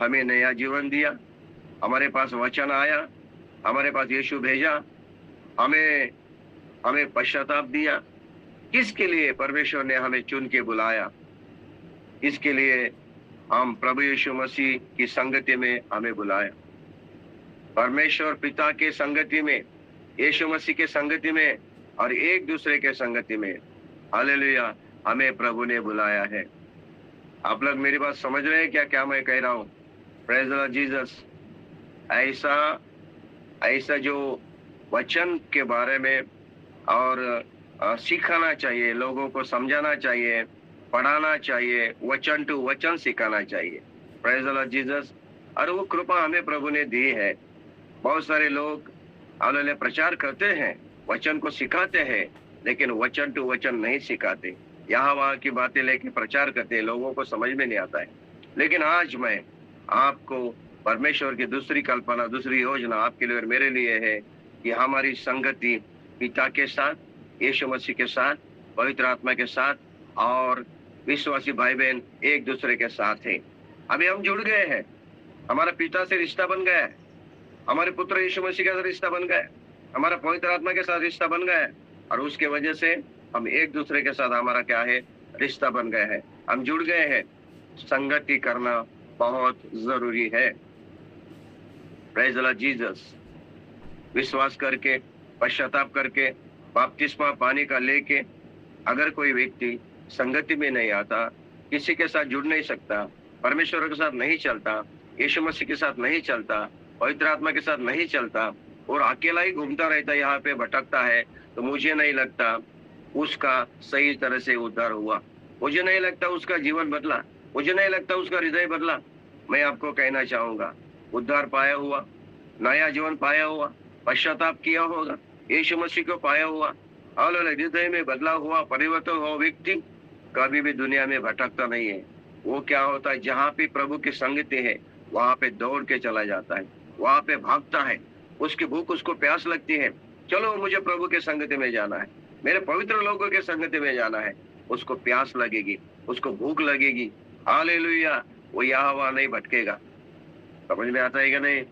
हमें नया जीवन दिया, हमारे पास वचन आया, हमारे पास यीशु भेजा, हमें पश्चाताप दिया। किसके लिए? परमेश्वर ने हमें चुन के बुलाया। इसके लिए हम प्रभु यीशु मसीह की संगति में हमें बुलाया, परमेश्वर पिता के संगति में, यीशु मसीह के संगति में और एक दूसरे के संगति में। हालेलुया, हमें प्रभु ने बुलाया है। आप लोग मेरी बात समझ रहे हैं क्या क्या मैं कह रहा हूँ? Praise the Lord Jesus. ऐसा जो वचन के बारे में और सिखाना चाहिए, लोगों को समझाना चाहिए, पढ़ाना चाहिए, वचन टू वचन सिखाना चाहिए। Praise the Lord Jesus. और वो कृपा हमें प्रभु ने दी है। बहुत सारे लोग हालेलुया प्रचार करते हैं, वचन को सिखाते हैं, लेकिन वचन टू वचन नहीं सिखाते, यहाँ वहाँ की बातें लेके प्रचार करते हैं, लोगों को समझ में नहीं आता है। लेकिन आज मैं आपको परमेश्वर की दूसरी कल्पना, दूसरी योजना आपके लिए और मेरे लिए है कि हमारी संगति पिता के साथ, यीशु मसीह के साथ, पवित्र आत्मा के साथ और विश्वासी भाई बहन एक दूसरे के साथ है। अभी हम जुड़ गए हैं, हमारा पिता से रिश्ता बन गया है, हमारे पुत्र यीशु मसीह का रिश्ता बन गया है, हमारा पवित्र आत्मा के साथ रिश्ता बन गया है और उसके वजह से हम एक दूसरे के साथ हमारा क्या है, रिश्ता बन गया है, हम जुड़ गए हैं। संगति करना बहुत जरूरी है। Praise the Lord Jesus. विश्वास करके, पश्चाताप करके, बपतिस्मा पानी का लेके अगर कोई व्यक्ति संगति में नहीं आता, किसी के साथ जुड़ नहीं सकता, परमेश्वर के साथ नहीं चलता, यीशु मसीह के साथ नहीं चलता, पवित्र आत्मा के साथ नहीं चलता और अकेला ही घूमता रहता, यहाँ पे भटकता है, तो मुझे नहीं लगता उसका सही तरह से उद्धार हुआ। मुझे नहीं लगता उसका जीवन बदला, मुझे नहीं लगता उसका हृदय बदला। मैं आपको कहना चाहूंगा, उद्धार पाया हुआ, नया जीवन पाया हुआ, पश्चाताप किया होगा, यीशु मसीह को पाया हुआ, हृदय में बदलाव हुआ, परिवर्तन हुआ व्यक्ति कभी भी दुनिया में भटकता नहीं है। वो क्या होता है, जहाँ पे प्रभु की संगति है वहां पे दौड़ के चला जाता है, वहां पे भागता है, उसकी भूख उसको प्यास लगती है, चलो मुझे प्रभु के संगति में जाना है, मेरे पवित्र लोगों के संगति में जाना है। उसको प्यास लगेगी, उसको भूख लगेगी। हालेलुया। वो यहाँ वहां नहीं भटकेगा। समझ में आता है कि नहीं?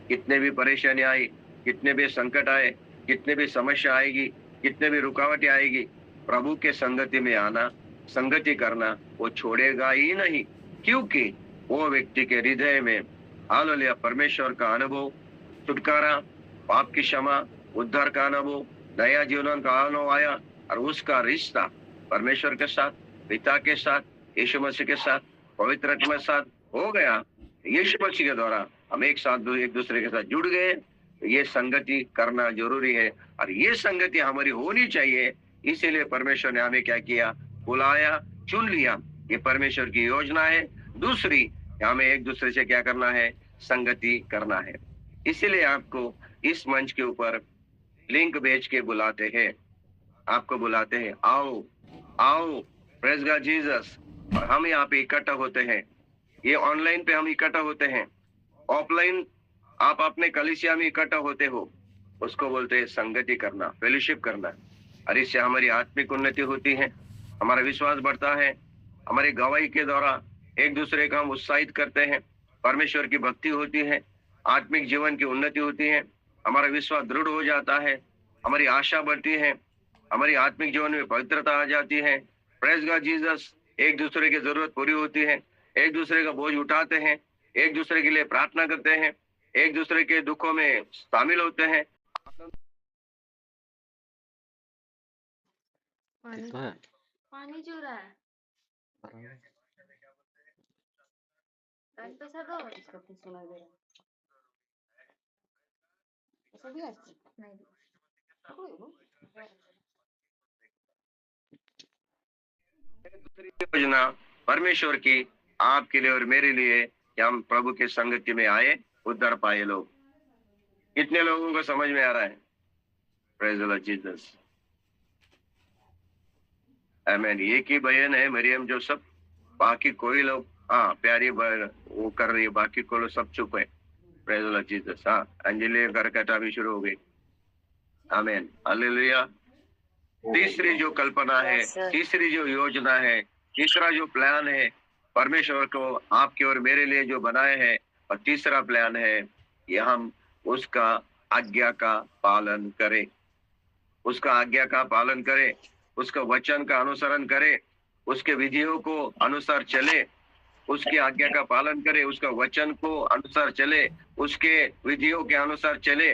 कितने भी परेशानी आई, कितने भी संकट आए, कितने भी समस्या आएगी, कितने भी रुकावटें आएगी, प्रभु के संगति में आना, संगति करना वो छोड़ेगा ही नहीं, क्योंकि वो व्यक्ति के हृदय में हालेलुया परमेश्वर का अनुभव, छुटकारा, पाप की क्षमा, उद्धार का अनुभव, नया जीवन का अनुभव आया और उसका रिश्ता परमेश्वर के साथ, पिता के साथ, यीशु मसीह के साथ, पवित्र आत्मा के साथ हो गया। यीशु मसीह के द्वारा हम एक साथ एक दूसरे के साथ जुड़ गए। ये संगति करना जरूरी है और ये संगति हमारी होनी चाहिए। इसीलिए परमेश्वर ने हमें क्या किया, बुलाया, चुन लिया। ये परमेश्वर की योजना है। दूसरी, हमें एक दूसरे से क्या करना है, संगति करना है। इसीलिए आपको इस मंच के ऊपर लिंक भेज के बुलाते हैं, आपको बुलाते हैं, आओ आओ, प्रेज गॉड जीसस। और हम यहाँ पे इकट्ठा होते हैं। ये ऑनलाइन पे हम इकट्ठा होते हैं, ऑफलाइन आप अपने कलीसिया में इकट्ठा होते हो, उसको बोलते हैं संगति करना, फेलोशिप करना। और इससे हमारी आत्मिक उन्नति होती है, हमारा विश्वास बढ़ता है, हमारी गवाही के द्वारा एक दूसरे को हम उत्साहित करते हैं, परमेश्वर की भक्ति होती है, आत्मिक जीवन की उन्नति होती है, हमारा विश्वास दृढ़ हो जाता है, हमारी आशा बढ़ती है, हमारी आत्मिक जीवन में पवित्रता आ जाती है। Praise God Jesus. एक दूसरे की जरूरत पूरी होती है, एक दूसरे का बोझ उठाते हैं, एक दूसरे के लिए प्रार्थना करते हैं, एक दूसरे के दुखों में शामिल होते हैं। पानी कितना है? पानी जो रहा है पैसा दो इसका कुछ सुना दे रहा ऐसा भी है नहीं दूसरी योजना परमेश्वर की आपके लिए और मेरे लिए कि हम प्रभु के संगति में आए, उद्धार पाए लोग। कितने लोगों को समझ में आ रहा है? Praise the Lord Jesus. आमीन। एक ही बहन है मरियम जोसेफ, बाकी कोई लोग हाँ प्यारी बहन वो कर रही है, बाकी को लोग सब चुप है। Praise the Lord Jesus. हाँ, अंजलि करकटा भी शुरू हो गई। आमीन, हालेलुया। तीसरी जो कल्पना है, Yes, sir. तीसरी जो योजना है, तीसरा जो प्लान है परमेश्वर को आपके और मेरे लिए जो बनाए हैं, और तीसरा प्लान है ये हम उसका आज्ञा का पालन करें, उसका आज्ञा का पालन करें, उसका वचन का अनुसरण करें, उसके विधियों को अनुसार चले, उसकी आज्ञा का पालन करे, उसका वचन को अनुसार चले, उसके विधियों के अनुसार चले।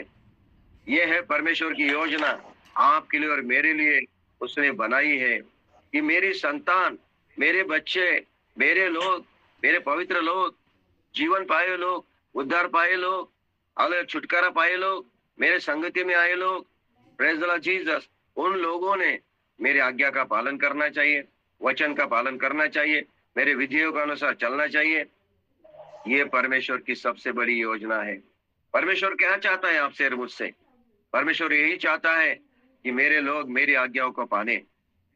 ये है परमेश्वर की योजना आपके लिए और मेरे लिए उसने बनाई है कि मेरी संतान, मेरे बच्चे, मेरे लोग, मेरे पवित्र लोग, जीवन पाए लोग, उद्धार पाए लोग, अलग छुटकारा पाए लोग, मेरे संगति में आए लोग, प्रेज द लॉर्ड जीसस, उन लोगों ने मेरे आज्ञा का पालन करना चाहिए, वचन का पालन करना चाहिए, मेरे विधियों के अनुसार चलना चाहिए। ये परमेश्वर की सबसे बड़ी योजना है। परमेश्वर क्या चाहता है आपसे और मुझसे? परमेश्वर यही चाहता है कि मेरे लोग मेरी आज्ञाओं को पाने,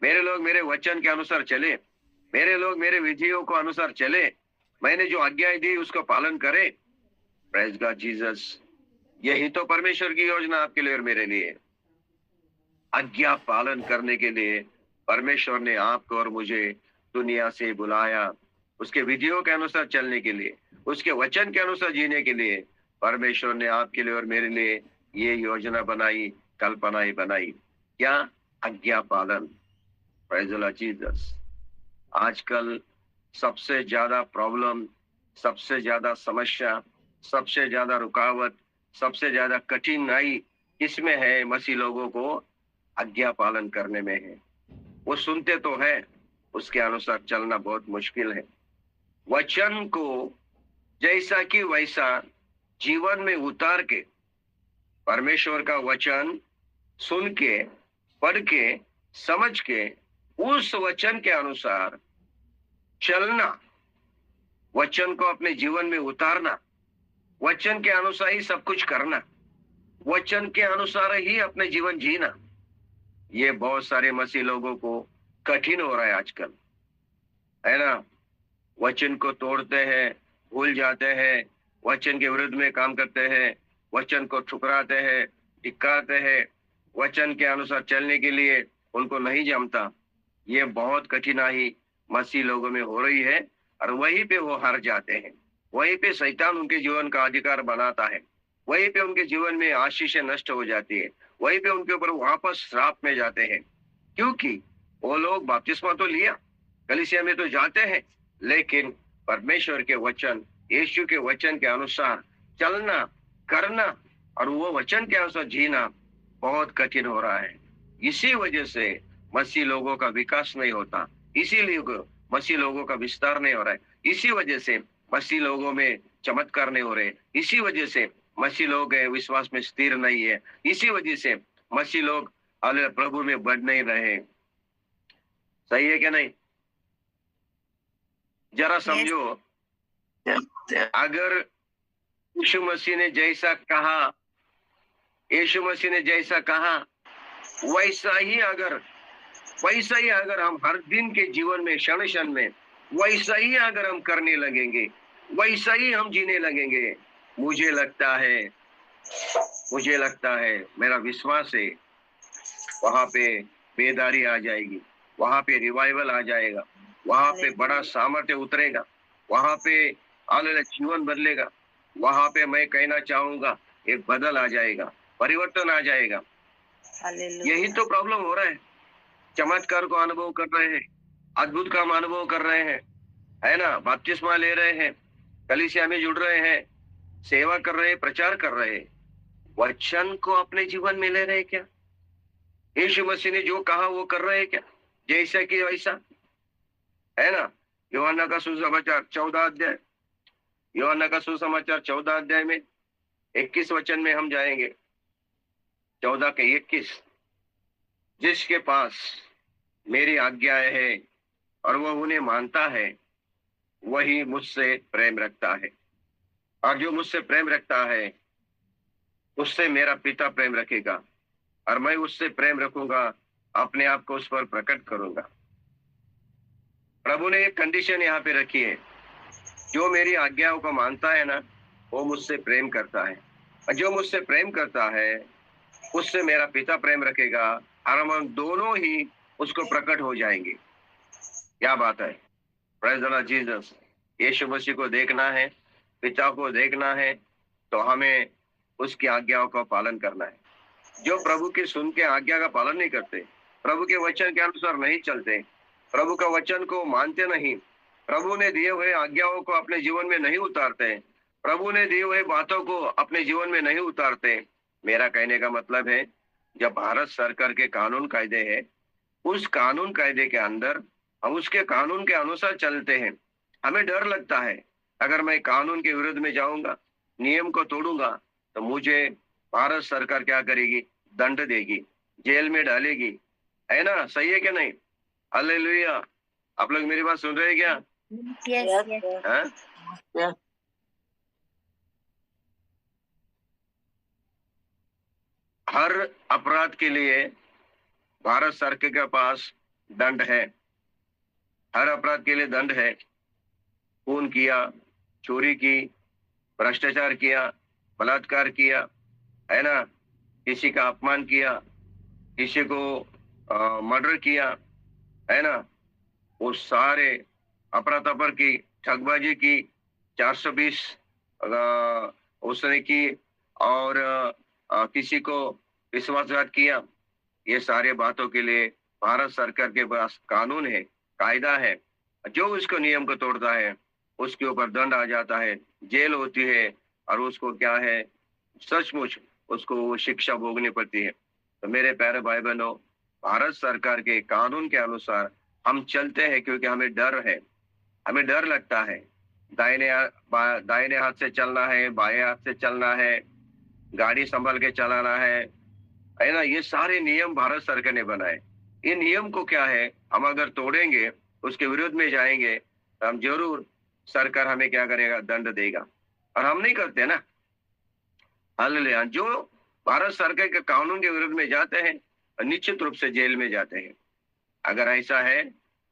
मेरे लोग मेरे वचन के अनुसार चले, मेरे लोग मेरे विधियों को अनुसार चले, मैंने जो आज्ञाएं दी उसको पालन करे। Praise God Jesus. यही तो परमेश्वर की योजना आपके लिए और मेरे लिए। आज्ञा पालन करने के लिए परमेश्वर ने आपको और मुझे दुनिया से बुलाया, उसके विधियों के अनुसार चलने के लिए, उसके वचन के अनुसार जीने के लिए परमेश्वर ने आपके लिए और मेरे लिए ये योजना बनाई, कल्पनाएं बनाई। क्या? आज्ञा पालन। Praise the Lord Jesus. आजकल सबसे ज्यादा प्रॉब्लम, सबसे ज्यादा समस्या, सबसे ज्यादा रुकावट, सबसे ज्यादा कठिनाई किसमें है? मसीह लोगों को आज्ञा पालन करने में है। वो सुनते तो है, उसके अनुसार चलना बहुत मुश्किल है। वचन को जैसा कि वैसा जीवन में उतार के, परमेश्वर का वचन सुन के, पढ़ के, समझ के, उस वचन के अनुसार चलना, वचन को अपने जीवन में उतारना, वचन के अनुसार ही सब कुछ करना, वचन के अनुसार ही अपने जीवन जीना, ये बहुत सारे मसीह लोगों को कठिन हो रहा है आजकल, है ना। वचन को तोड़ते हैं, भूल जाते हैं, वचन के विरुद्ध में काम करते हैं, वचन को ठुकराते हैं, धिक्कारते हैं, वचन के अनुसार चलने के लिए उनको नहीं जमता। ये बहुत कठिनाई मसीह लोगों में हो रही है और वहीं पे वो हार जाते हैं। वहीं पे शैतान उनके जीवन का अधिकार बनाता है, वहीं पे उनके जीवन में आशीषें नष्ट हो जाती है, वहीं पे उनके ऊपर वापस श्राप में जाते हैं। क्योंकि वो लोग बपतिस्मा तो लिया, कलीसिया में तो जाते हैं, लेकिन परमेश्वर के वचन, यीशु के वचन के अनुसार चलना, करना और वो वचन के अनुसार जीना बहुत कठिन हो रहा है। इसी वजह से मसीह लोगों का विकास नहीं होता, इसीलिए मसीह लोगों का विस्तार नहीं हो रहा है, इसी वजह से मसीह लोगों में चमत्कार नहीं हो रहे, इसी वजह से मसीह लोग विश्वास में स्थिर नहीं है, इसी वजह से मसीह लोग प्रभु में बढ़ नहीं रहे। सही है क्या नहीं? जरा समझो, अगर यीशु मसीह ने जैसा कहा, यीशु मसीह ने जैसा कहा वैसा ही अगर हम हर दिन के जीवन में, क्षण क्षण में वैसा ही अगर हम करने लगेंगे, वैसा ही हम जीने लगेंगे, मुझे लगता है, मेरा विश्वास है, वहां पे बेदारी आ जाएगी, वहां पे रिवाइवल आ जाएगा, वहां पे बड़ा सामर्थ्य उतरेगा, वहां पे जीवन बदलेगा, वहां पे मैं कहना चाहूंगा एक बदल आ जाएगा, परिवर्तन आ जाएगा। यही तो प्रॉब्लम हो रहा है। चमत्कार को अनुभव कर रहे हैं, अद्भुत काम अनुभव कर रहे हैं, है ना, बपतिस्मा ले रहे हैं, कलीसिया में जुड़ रहे हैं, सेवा कर रहे हैं, प्रचार कर रहे हैं, वचन को अपने जीवन में ले रहे हैं क्या? यीशु मसीह ने जो कहा वो कर रहे हैं क्या? जैसा कि वैसा, है ना। यूहन्ना का सुसमाचार 14 अध्याय, यूहन्ना का सुसमाचार 14 अध्याय में 21 वचन में हम जाएंगे, 14 के 21। जिसके पास मेरी आज्ञाएं है और वह उन्हें मानता है, वही मुझसे प्रेम रखता है, और जो मुझसे प्रेम रखता है उससे मेरा पिता प्रेम रखेगा, और मैं उससे प्रेम रखूंगा, अपने आप को उस पर प्रकट करूंगा। प्रभु ने एक कंडीशन यहाँ पे रखी है, जो मेरी आज्ञाओं को मानता है ना, वो मुझसे प्रेम करता है, और जो मुझसे प्रेम करता है उससे मेरा पिता प्रेम रखेगा, और हम दोनों ही उसको प्रकट हो जाएंगे। क्या बात है! Praise the Lord Jesus. यीशु मसीह को देखना है, पिता को देखना है, तो हमें उसकी आज्ञाओं का पालन करना है। जो प्रभु की सुन के आज्ञा का पालन नहीं करते, प्रभु के वचन के अनुसार नहीं चलते, प्रभु का वचन को मानते नहीं, प्रभु ने दिए हुए आज्ञाओं को अपने जीवन में नहीं उतारते, प्रभु ने दिए हुए बातों को अपने जीवन में नहीं उतारते। मेरा कहने का मतलब है, जब भारत सरकार के कानून कायदे हैं, उस कानून कायदे के अंदर हम उसके कानून के अनुसार चलते हैं। हमें डर लगता है, अगर मैं कानून के विरुद्ध में जाऊंगा, नियम को तोड़ूंगा, तो मुझे भारत सरकार क्या करेगी? दंड देगी, जेल में डालेगी, है ना। सही है क्या नहीं? हालेलुया। आप लोग मेरी बात सुन रहे हैं क्या? यस हाँ? हर अपराध के लिए भारत सरकार के पास दंड है, हर अपराध के लिए दंड है। खून किया, चोरी की, भ्रष्टाचार किया, बलात्कार किया, है ना, किसी का अपमान किया, किसी को मर्डर किया, है ना, वो सारे अफरा-तफर की, ठगबाजी की, 420 उसने की, और किसी को विश्वासघात किया, ये सारे बातों के लिए भारत सरकार के पास कानून है, कायदा है। जो उसको नियम को तोड़ता है उसके ऊपर दंड आ जाता है, जेल होती है, और उसको क्या है, सचमुच उसको वो शिक्षा भोगनी पड़ती है। तो मेरे प्यारे भाई बहनों, भारत सरकार के कानून के अनुसार हम चलते हैं, क्योंकि हमें डर है, हमें डर लगता है। दाहिने हाथ से चलना है, बाएं हाथ से चलना है, गाड़ी संभल के चलाना है ना। ये सारे नियम भारत सरकार ने बनाए। ये नियम को क्या है, हम अगर तोड़ेंगे, उसके विरुद्ध में जाएंगे, तो हम जरूर, सरकार हमें क्या करेगा, दंड देगा। और हम नहीं करते ना। हालेलुया। जो भारत सरकार के कानून के विरुद्ध में जाते हैं, निश्चित रूप से जेल में जाते हैं। अगर ऐसा है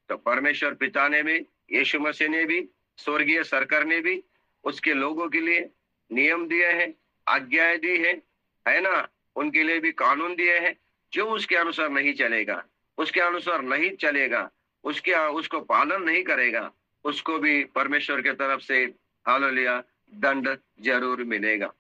तो परमेश्वर पिता ने भी, यीशु मसीह ने भी, स्वर्गीय सरकार ने भी उसके लोगों के लिए नियम दिए हैं, आज्ञाएं दी है ना। उनके लिए भी कानून दिए हैं। जो उसके अनुसार नहीं चलेगा, उसके अनुसार नहीं चलेगा, उसको पालन नहीं करेगा, उसको भी परमेश्वर के तरफ से हालेलुया दंड जरूर मिलेगा।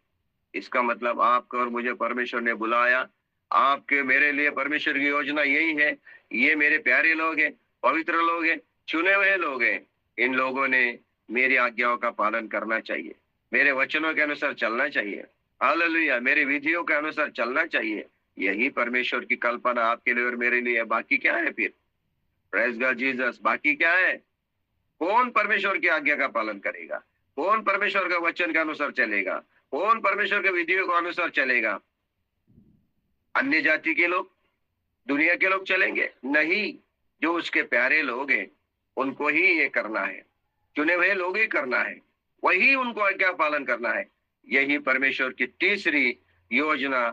इसका मतलब आपको और मुझे परमेश्वर ने बुलाया। आपके मेरे लिए परमेश्वर की योजना यही है। ये मेरे प्यारे लोग हैं, पवित्र लोग हैं, चुने हुए लोग हैं। इन लोगों ने मेरी आज्ञाओं का पालन करना चाहिए, मेरे वचनों के अनुसार चलना चाहिए। हालेलुया। मेरे विधियों के अनुसार चलना चाहिए। यही परमेश्वर की कल्पना आपके लिए और मेरे लिए है। बाकी क्या है फिर? Praise God Jesus. बाकी क्या है? कौन परमेश्वर की आज्ञा का पालन करेगा? कौन परमेश्वर के वचन के अनुसार चलेगा? कौन परमेश्वर के विधियों के अनुसार चलेगा? अन्य जाति के लोग, दुनिया के लोग चलेंगे? नहीं। जो उसके प्यारे लोग हैं उनको ही ये करना है, चुने हुए लोग ही करना है, वही उनको आज्ञा पालन करना है। यही परमेश्वर की तीसरी योजना,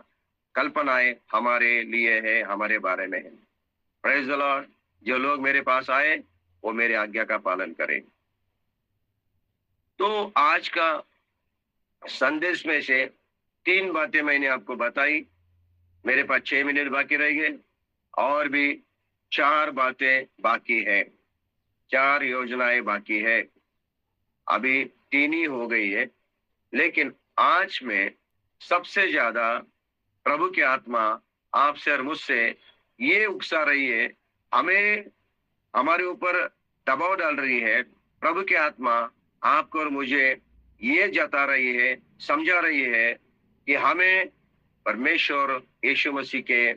कल्पनाएं हमारे लिए है, हमारे बारे में है। Praise the Lord. जो लोग मेरे पास आए वो मेरे आज्ञा का पालन करें। तो आज का संदेश में से 3 बातें मैंने आपको बताई। मेरे पास 6 मिनट बाकी रह गए, और भी 4 बातें बाकी है, 4 योजनाएं बाकी है। अभी 3 ही हो गई है, लेकिन आज में सबसे ज्यादा प्रभु की आत्मा आपसे और मुझसे ये उकसा रही है, हमें, हमारे ऊपर दबाव डाल रही है। प्रभु की आत्मा आपको और मुझे ये जता रही है, समझा रही है कि हमें परमेश्वर यीशु मसीह के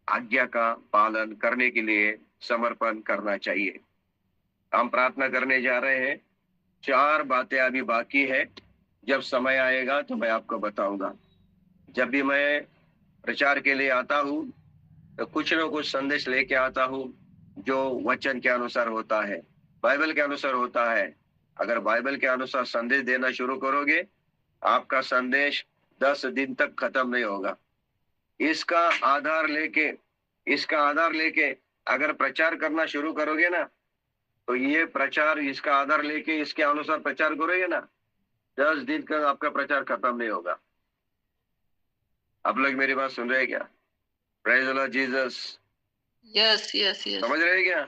आज्ञा का पालन करने के लिए समर्पण करना चाहिए। हम प्रार्थना करने जा रहे हैं। 4 बातें अभी बाकी है। जब समय आएगा तो मैं आपको बताऊंगा। जब भी मैं प्रचार के लिए आता हूँ तो कुछ न कुछ संदेश लेके आता हूँ जो वचन के अनुसार होता है, बाइबल के अनुसार होता है। अगर बाइबल के अनुसार संदेश देना शुरू करोगे, आपका संदेश 10 दिन तक खत्म नहीं होगा। इसका आधार लेके अगर प्रचार करना शुरू करोगे ना, तो ये प्रचार, इसका आधार लेके इसके अनुसार प्रचार करोगे ना, 10 दिन तक आपका प्रचार खत्म नहीं होगा। आप लोग मेरी बात सुन रहे हैं क्या? Praise the Lord Jesus. Yes yes yes. समझ रहे हैं क्या?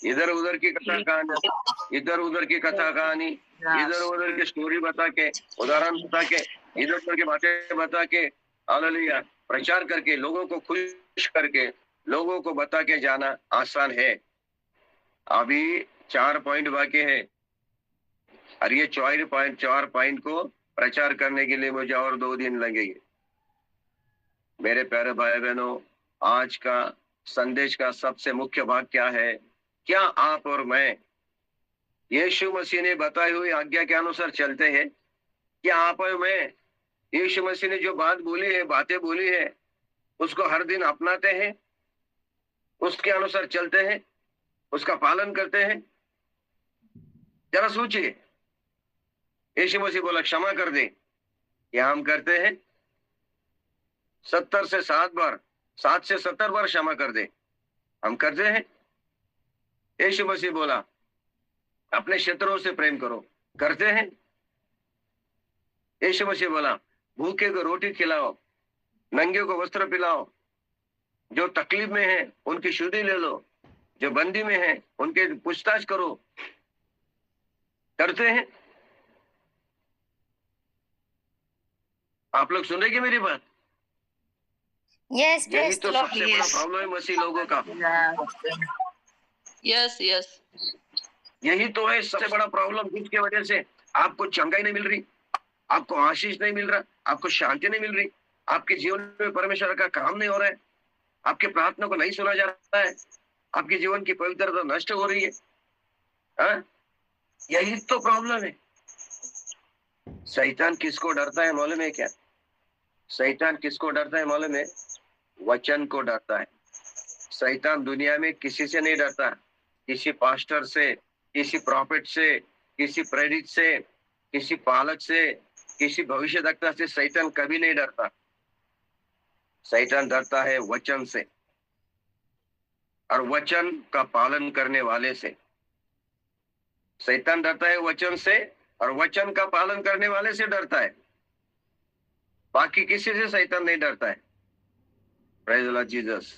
इधर उधर की कथा कहानी, इधर उधर की कथा कहानी, इधर उधर की स्टोरी बता के, उदाहरण बता के, इधर उधर की बातें बता के, हालेलुया, प्रचार करके, लोगों को खुश करके, लोगों को बता के जाना आसान है। अभी 4 पॉइंट बाकी है, और ये 4 पॉइंट को प्रचार करने के लिए मुझे और 2 दिन लगेंगे। मेरे प्यारे भाई बहनों, आज का संदेश का सबसे मुख्य भाग क्या है? क्या आप और मैं यीशु मसीह ने बताई हुई आज्ञा के अनुसार चलते हैं? क्या आप और मैं यीशु मसीह ने जो बात बोली है, बातें बोली है, उसको हर दिन अपनाते हैं, उसके अनुसार चलते हैं, उसका पालन करते हैं? जरा सोचिए। यीशु मसीह बोला क्षमा कर दे, क्या हम करते हैं? 7 से 70 बार क्षमा कर दे, हम करते हैं? यीशु मसीह बोला अपने शत्रुओं से प्रेम करो, करते हैं? यीशु मसीह बोला भूखे को रोटी खिलाओ, नंगे को वस्त्र पिलाओ, जो तकलीफ में है उनकी शुद्धि ले लो, जो बंदी में है उनके पूछताछ करो, करते हैं? आप लोग सुन रहे क्या मेरी बात? Yes, यही praise तो the Lord. सबसे बड़ा Yes. प्रॉब्लम है मसीह लोगों का। Yes, yes. यही तो है सबसे बड़ा प्रॉब्लम, जिसकी वजह से आपको चंगाई नहीं मिल रही, आपको आशीष नहीं मिल रहा, आपको शांति नहीं मिल रही, आपके जीवन में परमेश्वर का काम नहीं हो रहा है, आपके प्रार्थना को नहीं सुना जा रहा है, आपके जीवन की पवित्रता नष्ट हो रही है। हाँ? यही तो प्रॉब्लम है। शैतान किसको डरता है मालूम है क्या? शैतान किसको डरता है मालूम है? वचन को डरता है। शैतान दुनिया में किसी से नहीं डरता, किसी पास्टर से, किसी प्रॉफिट से, किसी प्रेरित से, किसी पालक से, किसी भविष्यवक्ता से शैतान कभी नहीं डरता। शैतान डरता है वचन से और वचन का पालन करने वाले से। शैतान डरता है वचन से और वचन का पालन करने वाले से डरता है, बाकी किसी से शैतान नहीं डरता है। Praise the Lord Jesus.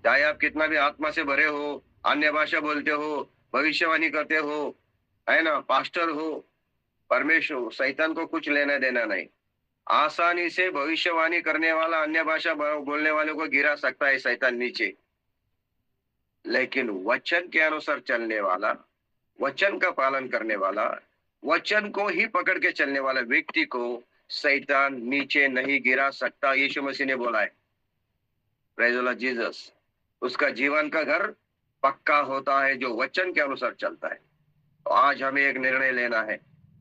चाहे आप कितना भी आत्मा से भरे हो, अन्य भाषा बोलते हो, भविष्यवाणी करते हो, है ना, पास्टर हो, परमेश्वर, शैतान को कुछ लेना देना नहीं। आसानी से भविष्यवाणी करने वाला, अन्य भाषा बोलने वालों को गिरा सकता है शैतान नीचे, लेकिन वचन के अनुसार चलने वाला, वचन का पालन करने वाला, वचन को ही पकड़ के चलने वाला व्यक्ति को शैतान नीचे नहीं गिरा सकता। यीशु मसीह ने बोला है। Praise the Lord Jesus. उसका जीवन का घर पक्का होता है जो वचन के अनुसार चलता है। तो आज हमें एक निर्णय लेना है,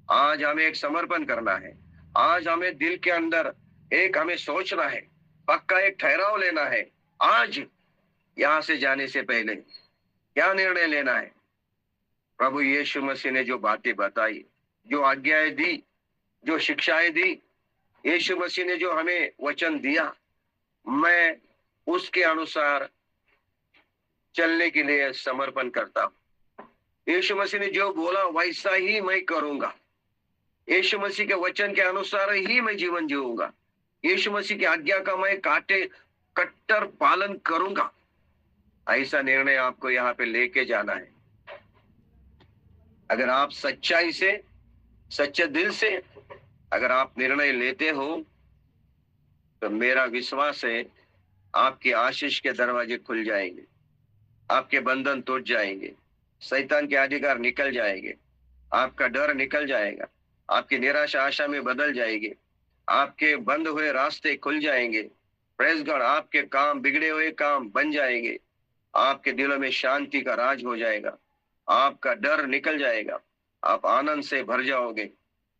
आज हमें एक समर्पण करना है, आज हमें दिल के अंदर एक हमें सोचना है, पक्का एक ठहराव लेना है। आज यहाँ से जाने से पहले क्या निर्णय लेना है? प्रभु यीशु मसीह ने जो बातें बताई, जो आज्ञाएं दी, जो शिक्षाएं दी, यीशु मसीह ने जो हमें वचन दिया, मैं उसके अनुसार चलने के लिए समर्पण करता हूं। यीशु मसीह ने जो बोला वैसा ही मैं करूंगा। यीशु मसीह के वचन के अनुसार ही मैं जीवन जीऊंगा। यीशु मसीह की आज्ञा का मैं कट्टर पालन करूंगा। ऐसा निर्णय आपको यहाँ पे लेके जाना है। अगर आप सच्चाई से, सच्चे दिल से अगर आप निर्णय लेते हो, तो मेरा विश्वास है आपकी आशीष के दरवाजे खुल जाएंगे, आपके बंधन टूट जाएंगे, शैतान के अधिकार निकल जाएंगे, आपका डर निकल जाएगा, आपकी निराशा आशा में बदल जाएगी, आपके बंद हुए रास्ते खुल जाएंगे। Praise God. आपके काम, बिगड़े हुए काम बन जाएंगे, आपके दिलों में शांति का राज हो जाएगा, आपका डर निकल जाएगा, आप आनंद से भर जाओगे।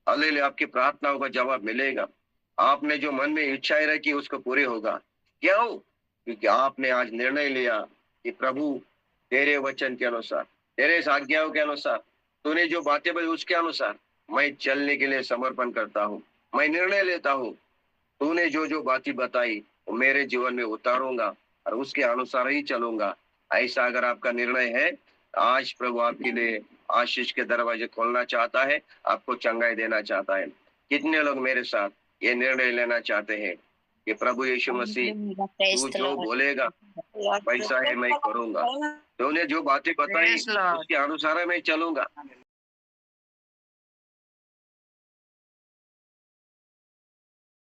हालेलुया। आपकी प्रार्थनाओं का जवाब मिलेगा। आपने जो मन में इच्छाएं रखी उसको पूरे होगा। क्यों? क्योंकि आपने आज निर्णय लिया कि प्रभु तेरे वचन के अनुसार, तेरे आज्ञाओं के अनुसार, तूने जो बातें बताई उसके अनुसार मैं चलने के लिए समर्पण करता हूँ। मैं निर्णय लेता हूँ, तूने जो जो बातें बताई वो मेरे जीवन में उतारूंगा और उसके अनुसार ही चलूंगा। ऐसा अगर आपका निर्णय है, आज प्रभु आपके लिए आशीष के दरवाजे खोलना चाहता है, आपको चंगाई देना चाहता है। कितने लोग मेरे साथ ये निर्णय लेना चाहते हैं कि प्रभु यीशु मसीह, Praise तू the जो Lord. बोलेगा वैसा ही मैं करूंगा, तूने जो बातें बताई Praise Lord. उसके अनुसार मैं चलूंगा।